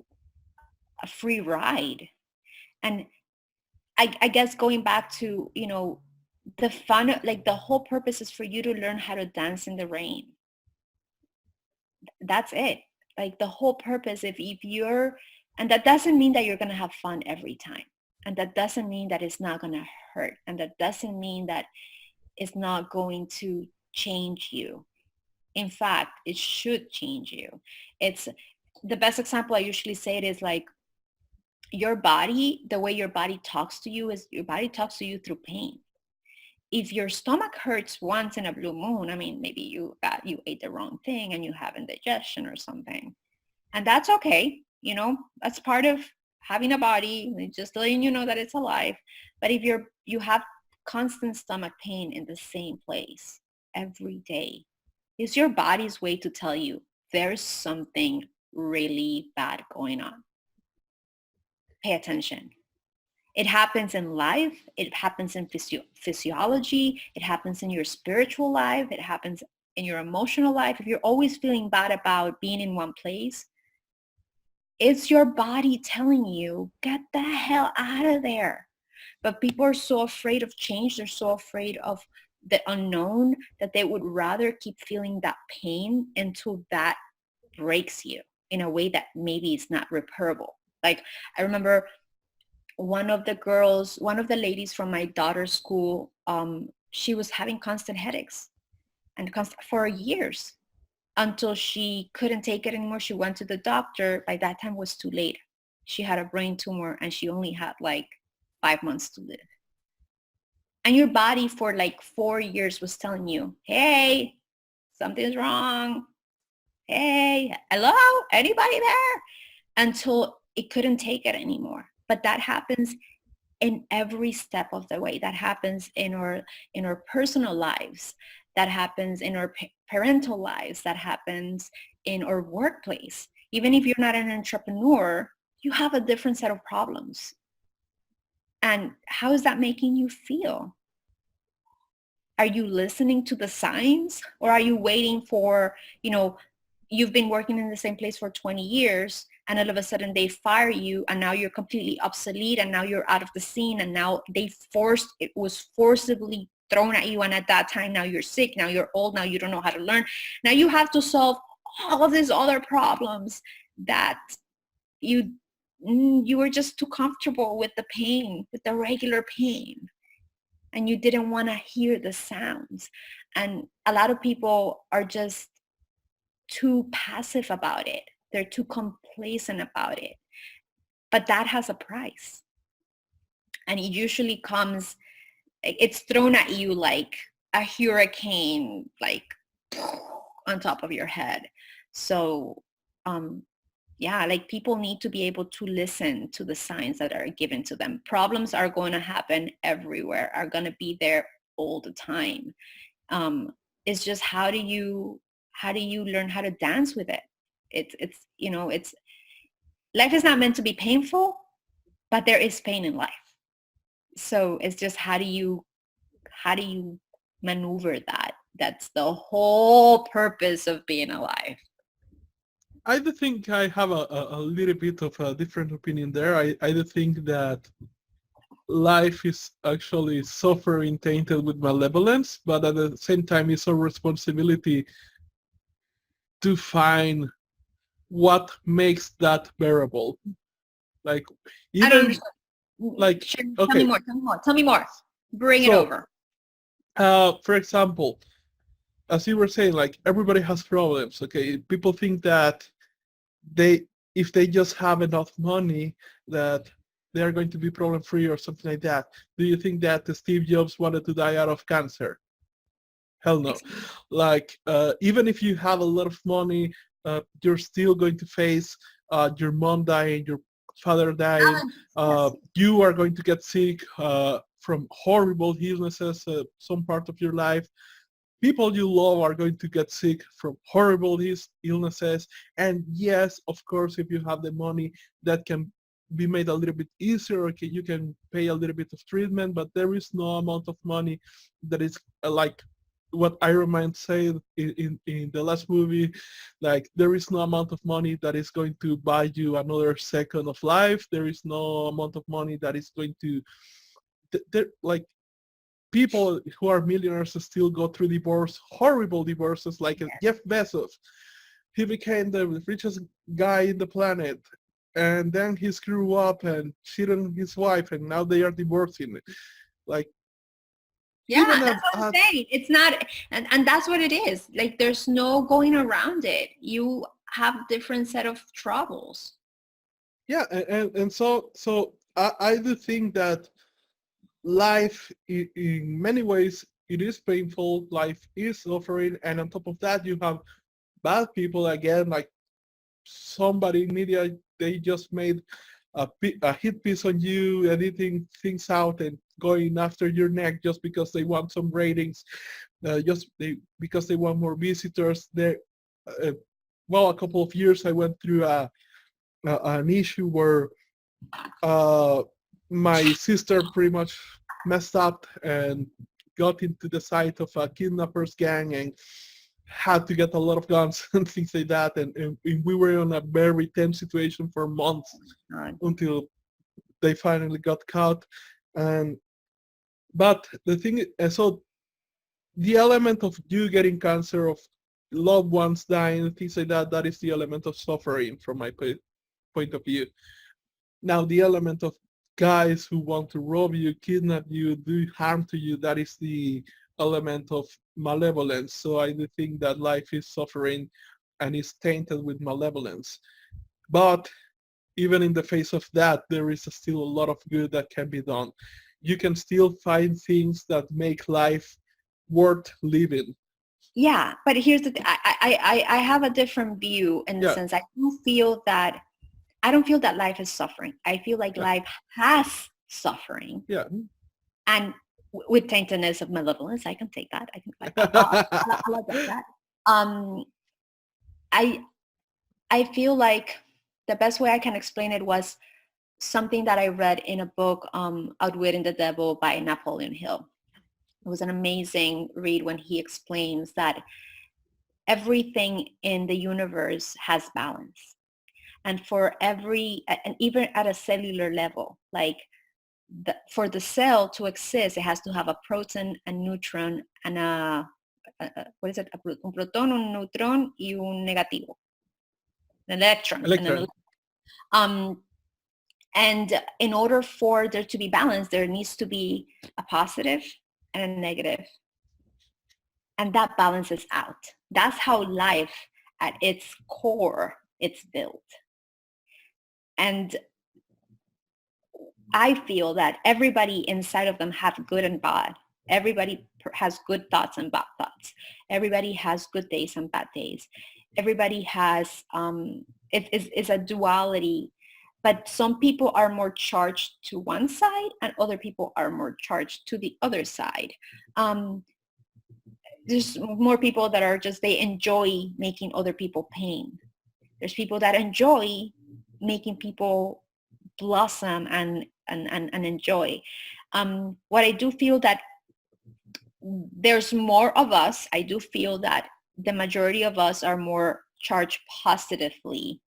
a free ride. And I guess going back to, you know, the fun, like the whole purpose is for you to learn how to dance in the rain. That's it. Like the whole purpose, if you're, and that doesn't mean that you're going to have fun every time. And that doesn't mean that it's not going to hurt. And that doesn't mean that it's not going to change you. In fact, it should change you. It's the best example I usually say it is like your body, the way your body talks to you is your body talks to you through pain. If your stomach hurts once in a blue moon, I mean, maybe you ate the wrong thing and you have indigestion or something. And that's okay. You know, that's part of having a body, just letting you know that it's alive. But if you have constant stomach pain in the same place every day, it's your body's way to tell you there's something really bad going on. Pay attention. It happens in life. It happens in physiology. It happens in your spiritual life. It happens in your emotional life. If you're always feeling bad about being in one place, it's your body telling you, get the hell out of there. But people are so afraid of change. They're so afraid of the unknown that they would rather keep feeling that pain until that breaks you in a way that maybe it's not repairable. Like I remember one of the ladies from my daughter's school, she was having constant headaches and for years until she couldn't take it anymore. She went to the doctor. By that time it was too late. She had a brain tumor and she only had like 5 months to live. And your body for like 4 years was telling you, hey, something's wrong. Hey, hello, anybody there? Until it couldn't take it anymore. But that happens in every step of the way. That happens in our personal lives. That happens in our parental lives. That happens in our workplace. Even if you're not an entrepreneur, you have a different set of problems. And how is that making you feel? Are you listening to the signs, or are you waiting for, you've been working in the same place for 20 years and all of a sudden they fire you and now you're completely obsolete and now you're out of the scene and now it was forcibly thrown at you, and at that time now you're sick, now you're old, now you don't know how to learn. Now you have to solve all of these other problems that you were just too comfortable with the pain, with the regular pain, and you didn't want to hear the sounds. And a lot of people are just too passive about it. They're too complacent about it. But that has a price. And it usually comes, it's thrown at you like a hurricane, like on top of your head. So, like people need to be able to listen to the signs that are given to them. Problems are going to happen everywhere, are going to be there all the time. It's just how do you learn how to dance with it? It's life is not meant to be painful, but there is pain in life. So it's just how do you maneuver that? That's the whole purpose of being alive. I do think I have a little bit of a different opinion there. I do think that life is actually suffering tainted with malevolence, but at the same time it's our responsibility to find what makes that bearable. Like, even, I don't understand. Like, sure. Okay. Tell me more. Bring it over. For example, as you were saying, like everybody has problems. Okay, people think that if they just have enough money, that they are going to be problem free or something like that. Do you think that Steve Jobs wanted to die out of cancer? Hell no. Like, even if you have a lot of money, you're still going to face your mom dying, your father dying. You are going to get sick from horrible illnesses some part of your life. People you love are going to get sick from horrible illnesses. And yes, of course, if you have the money, that can be made a little bit easier. Okay, you can pay a little bit of treatment, but there is no amount of money that is like what Iron Man said in the last movie, like there is no amount of money that is going to buy you another second of life. There is no amount of money that is going to, like people who are millionaires still go through divorce, horrible divorces, like Jeff Bezos. He became the richest guy in the planet, and then he screwed up and cheated on his wife, and now they are divorcing. Like, yeah, that's what I'm saying. It's not, and that's what it is. Like, there's no going around it. You have different set of troubles. Yeah, and so I do think that life, in many ways, it is painful. Life is suffering, and on top of that, you have bad people again, like somebody in media, they just made a hit piece on you, editing things out and going after your neck just because they want some ratings, because they want more visitors. Well, a couple of years I went through an issue where my sister pretty much messed up and got into the site of a kidnappers gang and had to get a lot of guns and things like that. And we were in a very tense situation for months until they finally got caught. But the thing, so the element of you getting cancer, of loved ones dying, things like that, that is the element of suffering from my point of view. Now, the element of guys who want to rob you, kidnap you, do harm to you, that is the element of malevolence. So I do think that life is suffering and is tainted with malevolence. But even in the face of that, there is still a lot of good that can be done. You can still find things that make life worth living. Yeah, but here's the thing. I have a different view in the sense I don't feel that life is suffering. I feel like life has suffering. Yeah. And with taintedness of malevolence, I can take that. I like that. I feel like the best way I can explain it was something that I read in a book, Outwitting the Devil by Napoleon Hill. It was an amazing read when he explains that everything in the universe has balance. And for every, and even at a cellular level, like for the cell to exist, it has to have a proton, a neutron, and what is it? Un proton, un neutron, y un negativo. An electron. And in order for there to be balance, there needs to be a positive and a negative. And that balances out. That's how life at its core, it's built. And I feel that everybody inside of them have good and bad. Everybody has good thoughts and bad thoughts. Everybody has good days and bad days. Everybody has, it's a duality, but some people are more charged to one side and other people are more charged to the other side. There's more people that are just, they enjoy making other people pain. There's people that enjoy making people blossom and enjoy. What I do feel that there's more of us, I do feel that the majority of us are more charged positively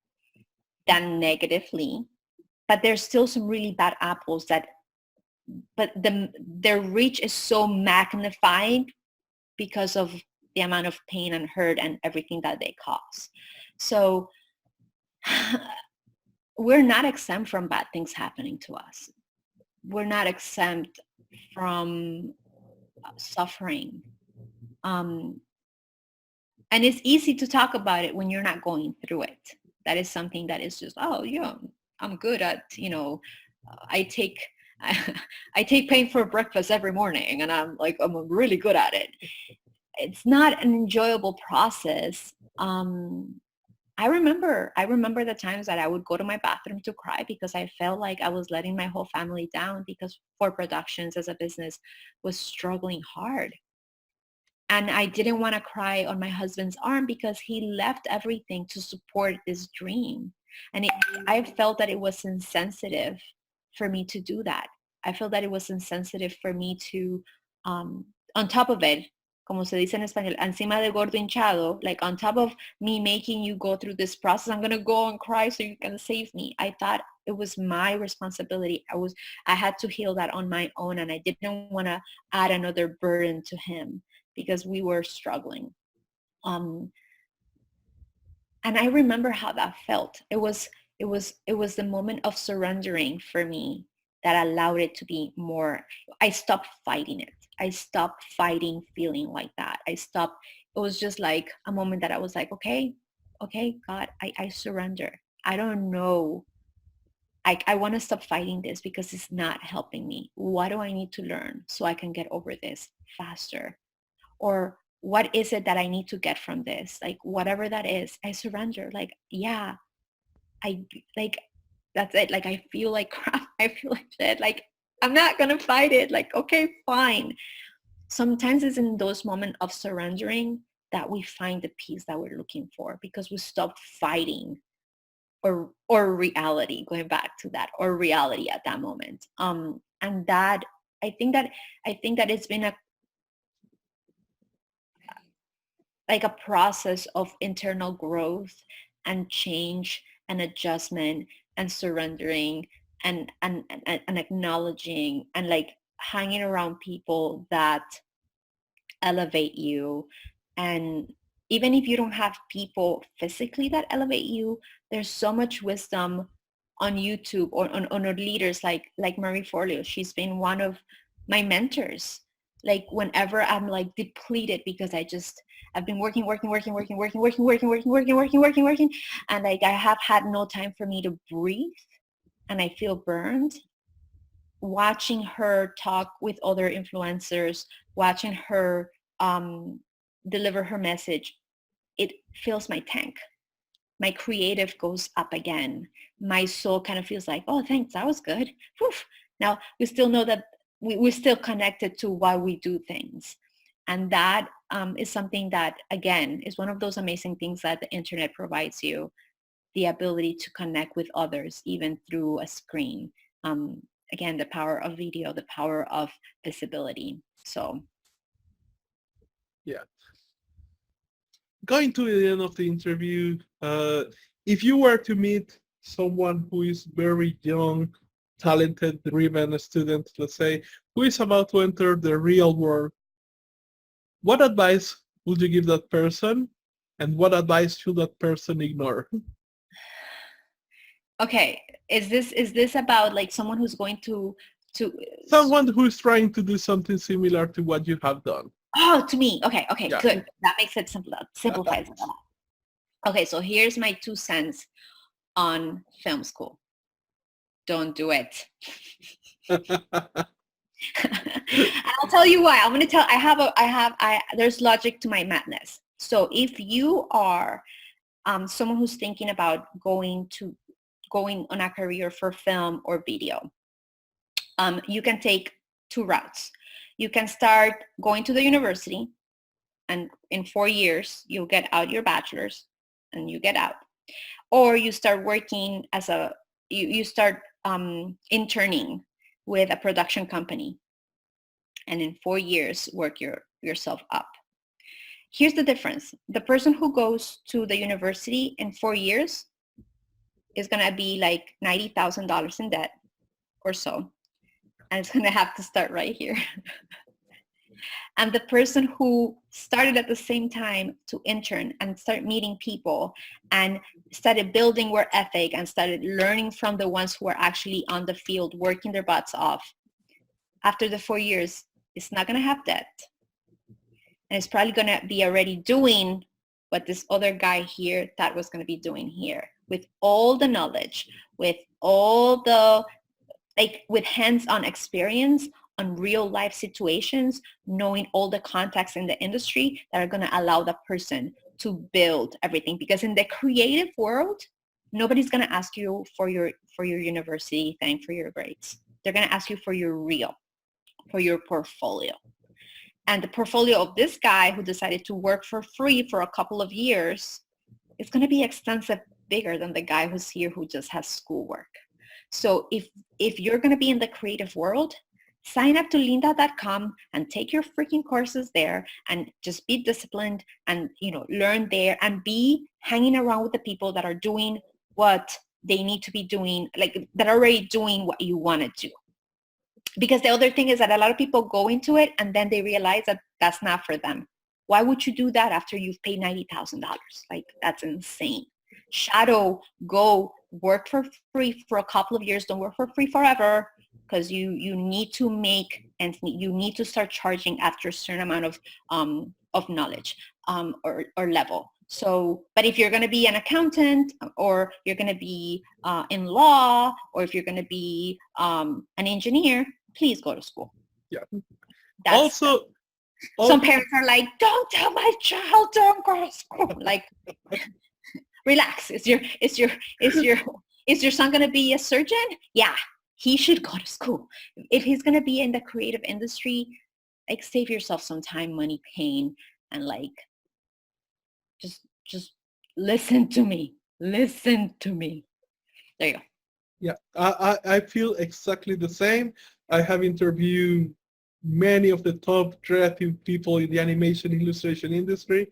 than negatively, but there's still some really bad apples but their reach is so magnified because of the amount of pain and hurt and everything that they cause. So we're not exempt from bad things happening to us. We're not exempt from suffering. And it's easy to talk about it when you're not going through it. That is something that is just, oh yeah, I'm good at, I take pain for breakfast every morning and I'm really good at it. It's not an enjoyable process. I remember the times that I would go to my bathroom to cry because I felt like I was letting my whole family down because For Productions as a business was struggling hard. And I didn't want to cry on my husband's arm because he left everything to support this dream. And I felt that it was insensitive for me to do that. I felt that it was insensitive for me to, on top of it, como se dice en español, encima del gordo hinchado, like on top of me making you go through this process, I'm going to go and cry so you can save me. I thought it was my responsibility. I had to heal that on my own, and I didn't want to add another burden to him because we were struggling. And I remember how that felt. It was the moment of surrendering for me that allowed it to be more. I stopped fighting it. I stopped fighting feeling like that. It was just like a moment that I was like, okay, God, I surrender. I don't know. I want to stop fighting this because it's not helping me. What do I need to learn so I can get over this faster? Or what is it that I need to get from this? Like whatever that is, I surrender. Like, yeah, that's it. Like, I feel like crap. I feel like shit. Like, I'm not going to fight it. Like, okay, fine. Sometimes it's in those moments of surrendering that we find the peace that we're looking for, because we stop fighting or reality, going back to that, or reality at that moment. And that, I think that it's been a process of internal growth and change and adjustment and surrendering and acknowledging and like hanging around people that elevate you. And even if you don't have people physically that elevate you, there's so much wisdom on YouTube or on our leaders like Marie Forleo. She's been one of my mentors. Like whenever I'm like depleted because I've been working, and like I have had no time for me to breathe and I feel burned, watching her talk with other influencers, watching her deliver her message, it fills my tank. My creative goes up again. My soul kind of feels like, oh, thanks, that was good. Whew. Now we still know that we're still connected to why we do things. And that is something that, again, is one of those amazing things that the internet provides you, the ability to connect with others, even through a screen. Again, the power of video, the power of visibility. So. Yeah. Going to the end of the interview, if you were to meet someone who is very young, talented, driven student, let's say, who is about to enter the real world, what advice would you give that person, and what advice should that person ignore? Okay, is this about like someone who's going to someone who is trying to do something similar to what you have done? Oh, to me. Okay, Yeah. good. That makes it simplifies it a lot. Okay, so here's my 2 cents on film school. Don't do it. And I'll tell you why. I'm going to tell, there's logic to my madness. So if you are someone who's thinking about going on a career for film or video, you can take 2 routes. You can start going to the university, and in 4 years, you'll get out your bachelor's and you get out. Or you start working you start interning with a production company, and in 4 years, work yourself up. Here's the difference. The person who goes to the university in 4 years is going to be like $90,000 in debt or so. And it's going to have to start right here. And the person who started at the same time to intern and start meeting people and started building work ethic and started learning from the ones who are actually on the field, working their butts off, after the 4 years, it's not going to have debt. And it's probably going to be already doing what this other guy here thought was going to be doing here, with all the knowledge, with all the, with hands-on experience on real life situations, knowing all the contacts in the industry that are going to allow the person to build everything. Because in the creative world, nobody's going to ask you for your university thing, for your grades. They're going to ask you for your portfolio. And the portfolio of this guy who decided to work for free for a couple of years is going to be extensive, bigger than the guy who's here who just has schoolwork. So if you're going to be in the creative world, sign up to linda.com and take your freaking courses there and just be disciplined and, learn there and be hanging around with the people that are doing what they need to be doing, like that are already doing what you want to do. Because the other thing is that a lot of people go into it and then they realize that that's not for them. Why would you do that after you've paid $90,000? Like, that's insane. Shadow, go work for free for a couple of years. Don't work for free forever, because you need to make and you need to start charging after a certain amount of knowledge or level. So, but if you're going to be an accountant, or you're going to be in law, or if you're going to be an engineer, please go to school. Yeah. That's some parents are like, don't tell my child don't go to school. Like, relax. Is your son going to be a surgeon? Yeah, he should go to school. If he's going to be in the creative industry, like, save yourself some time, money, pain, and like, just listen to me. Listen to me. There you go. Yeah, I feel exactly the same. I have interviewed many of the top creative people in the animation illustration industry.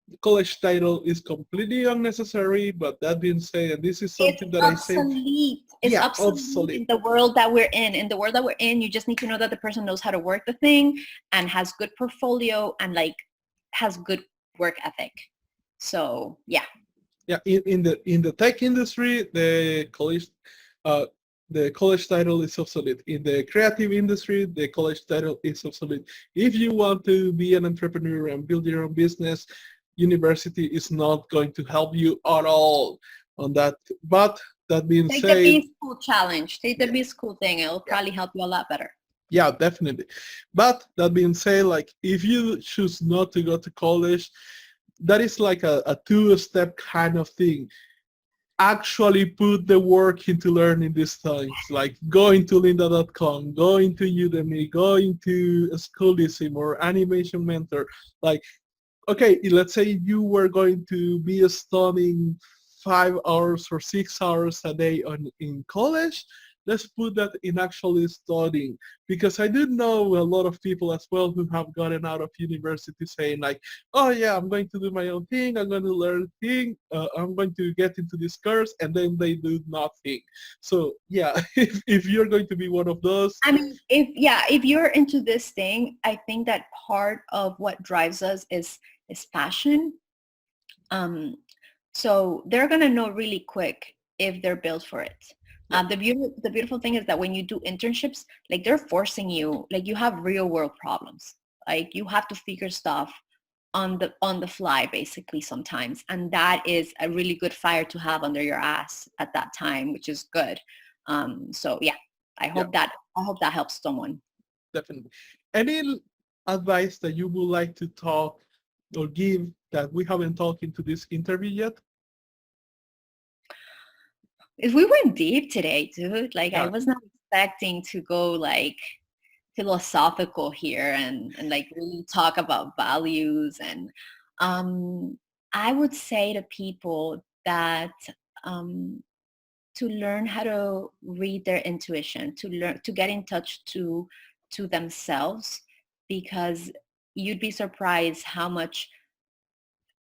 The college title is completely unnecessary, but that being said, and this is something that obsolete. I say, it's obsolete in the world that we're in. In the world that we're in, you just need to know that the person knows how to work the thing and has good portfolio and like has good work ethic. So yeah. Yeah, in the tech industry, the college title is obsolete. In the creative industry, the college title is obsolete. If you want to be an entrepreneur and build your own business, university is not going to help you at all on that. But that being said, take the B-School challenge. Take the B-School thing. It'll probably help you a lot better. Yeah, definitely. But that being said, like, if you choose not to go to college, that is like a two-step kind of thing. Actually put the work into learning these things, like going to lynda.com, going to Udemy, going to Schoolism or Animation Mentor. Like, okay, let's say you were going to be studying 5 hours or 6 hours a day in college. Let's put that in actually studying, because I do know a lot of people as well who have gotten out of university saying like, oh yeah, I'm going to do my own thing, I'm going to learn thing, I'm going to get into this course, and then they do nothing. So yeah, if you're going to be one of those. I mean, if you're into this thing, I think that part of what drives us is passion. So they're going to know really quick if they're built for it. The beautiful thing is that when you do internships, like, they're forcing you, like, you have real world problems. Like, you have to figure stuff on the fly basically sometimes. And that is a really good fire to have under your ass at that time, which is good. So yeah, I hope that helps someone. Definitely. Any advice that you would like to talk or give that we haven't talked into this interview yet? We went deep today, dude. Like, I was not expecting to go like philosophical here and like really talk about values. And I would say to people that to learn how to read their intuition, to learn to get in touch to themselves, because you'd be surprised how much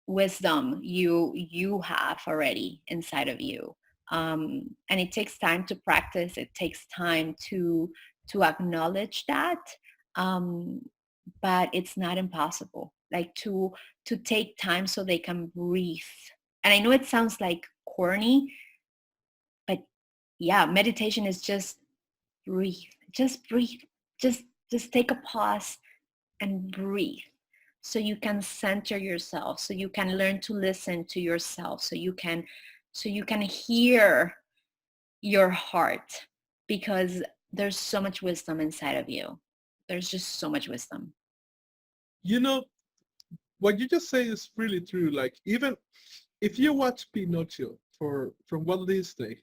wisdom you have already inside of you. And it takes time to practice. It takes time to acknowledge that. But it's not impossible. Like, to take time so they can breathe. And I know it sounds like corny, but yeah, meditation is just breathe. Just breathe. Just take a pause and breathe. So you can center yourself, so you can learn to listen to yourself, so you can hear your heart, because there's so much wisdom inside of you. There's just so much wisdom. You know, what you just say is really true. Like, even if you watch Pinocchio from Walt Disney,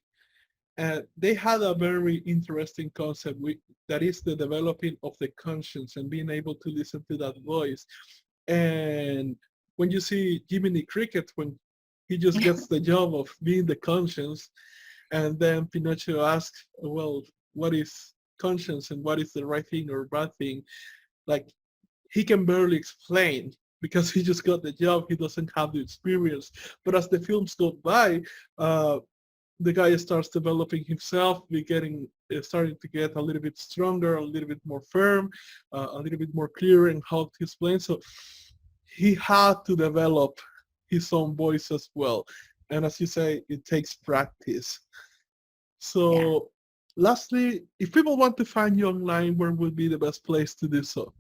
they had a very interesting concept that is the developing of the conscience and being able to listen to that voice. And when you see Jiminy Cricket, when he just gets the job of being the conscience, and then Pinocchio asks, well, what is conscience and what is the right thing or bad thing, like he can barely explain because he just got the job. He doesn't have the experience. But as the films go by, the guy starts developing himself, starting to get a little bit stronger, a little bit more firm, a little bit more clear in how to explain. So he had to develop his own voice as well. And as you say, it takes practice. So lastly, if people want to find you online, where would be the best place to do so?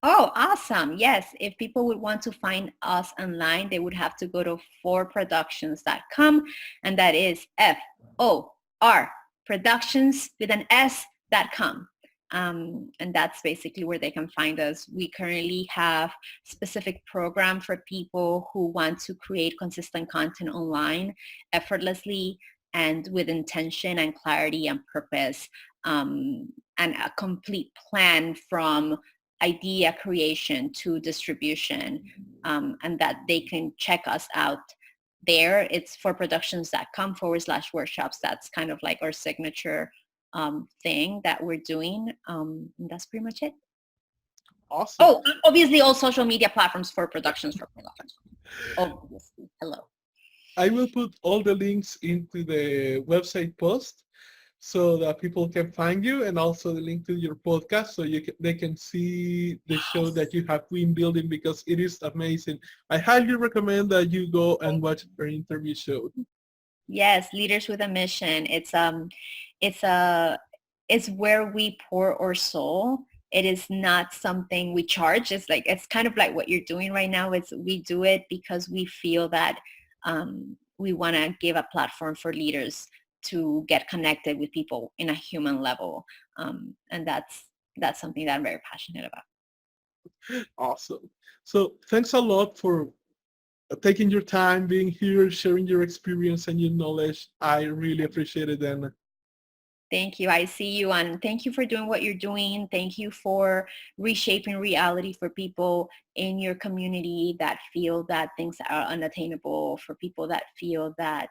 Oh, awesome. Yes. If people would want to find us online, they would have to go to forproductions.com, and that is FOR productions with an S.com. And that's basically where they can find us. We currently have specific program for people who want to create consistent content online effortlessly and with intention and clarity and purpose, and a complete plan from idea creation to distribution, and that they can check us out there. It's forproductions.com/workshops. That's kind of like our signature thing that we're doing. And that's pretty much it. Awesome. Oh, obviously all social media platforms for productions. Obviously. Hello. I will put all the links into the website post so that people can find you, and also the link to your podcast so they can see the show that you have been building, because it is amazing. I highly recommend that you go and watch our interview show. Yes, Leaders with a Mission. It's where we pour our soul. It is not something we charge. It's kind of like what you're doing right now. We do it because we feel that we want to give a platform for leaders to get connected with people in a human level. And that's something that I'm very passionate about. Awesome. So thanks a lot for taking your time, being here, sharing your experience and your knowledge. I really appreciate it, Anna. Thank you. I see you, and thank you for doing what you're doing. Thank you for reshaping reality for people in your community that feel that things are unattainable, for people that feel that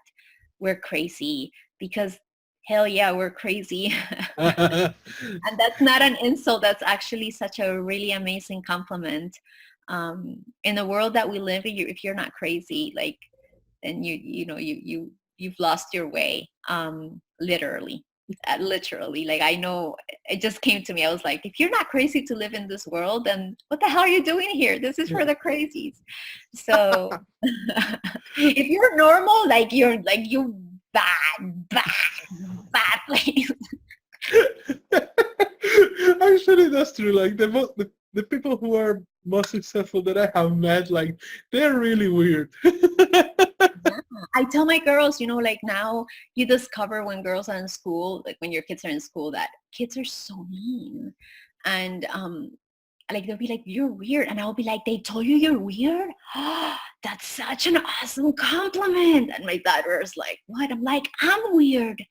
we're crazy, because hell yeah, we're crazy. And that's not an insult. That's actually such a really amazing compliment. In the world that we live in, if you're not crazy, like, then you've lost your way, literally. Like, I know it just came to me. I was like, if you're not crazy to live in this world, then what the hell are you doing here? This is for the crazies. So if you're normal, like you bad place. Actually, that's true. Like the people who are most successful that I have met, like, they're really weird. I tell my girls, like, now you discover when girls are in school, like when your kids are in school, that kids are so mean. And like, they'll be like, you're weird. And I'll be like, they told you you're weird? That's such an awesome compliment. And my daughter's like, what? I'm like, I'm weird.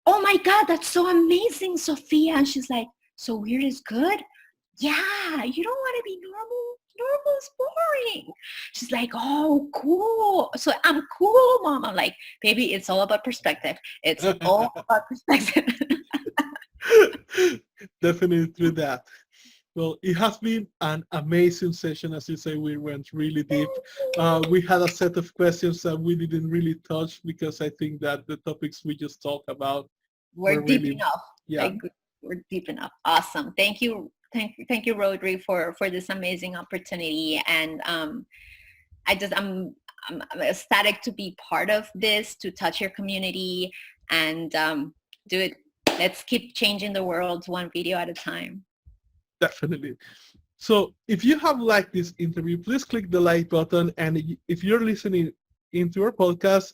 Oh my God, that's so amazing, Sophia. And she's like, so weird is good? Yeah, you don't want to be normal. Normal is boring. She's like, oh, cool. So I'm cool, Mom. I'm like, baby, it's all about perspective. It's all about perspective. Definitely through that. Well, it has been an amazing session. As you say, we went really deep. We had a set of questions that we didn't really touch, because I think that the topics we just talked about were deep enough. Yeah. Like, we're deep enough. Awesome. Thank you. Thank you, Rodrigo, for this amazing opportunity. And I'm ecstatic to be part of this, to touch your community, and do it. Let's keep changing the world one video at a time. Definitely. So if you have liked this interview, please click the like button. And if you're listening into our podcast,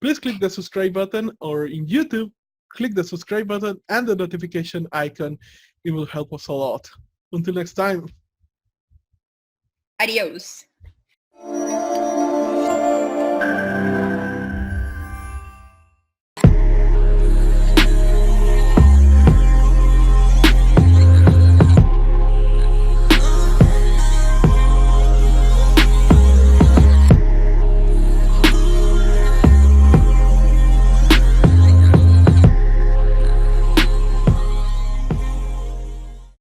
please click the subscribe button, or in YouTube, click the subscribe button and the notification icon. It will help us a lot. Until next time. Adios.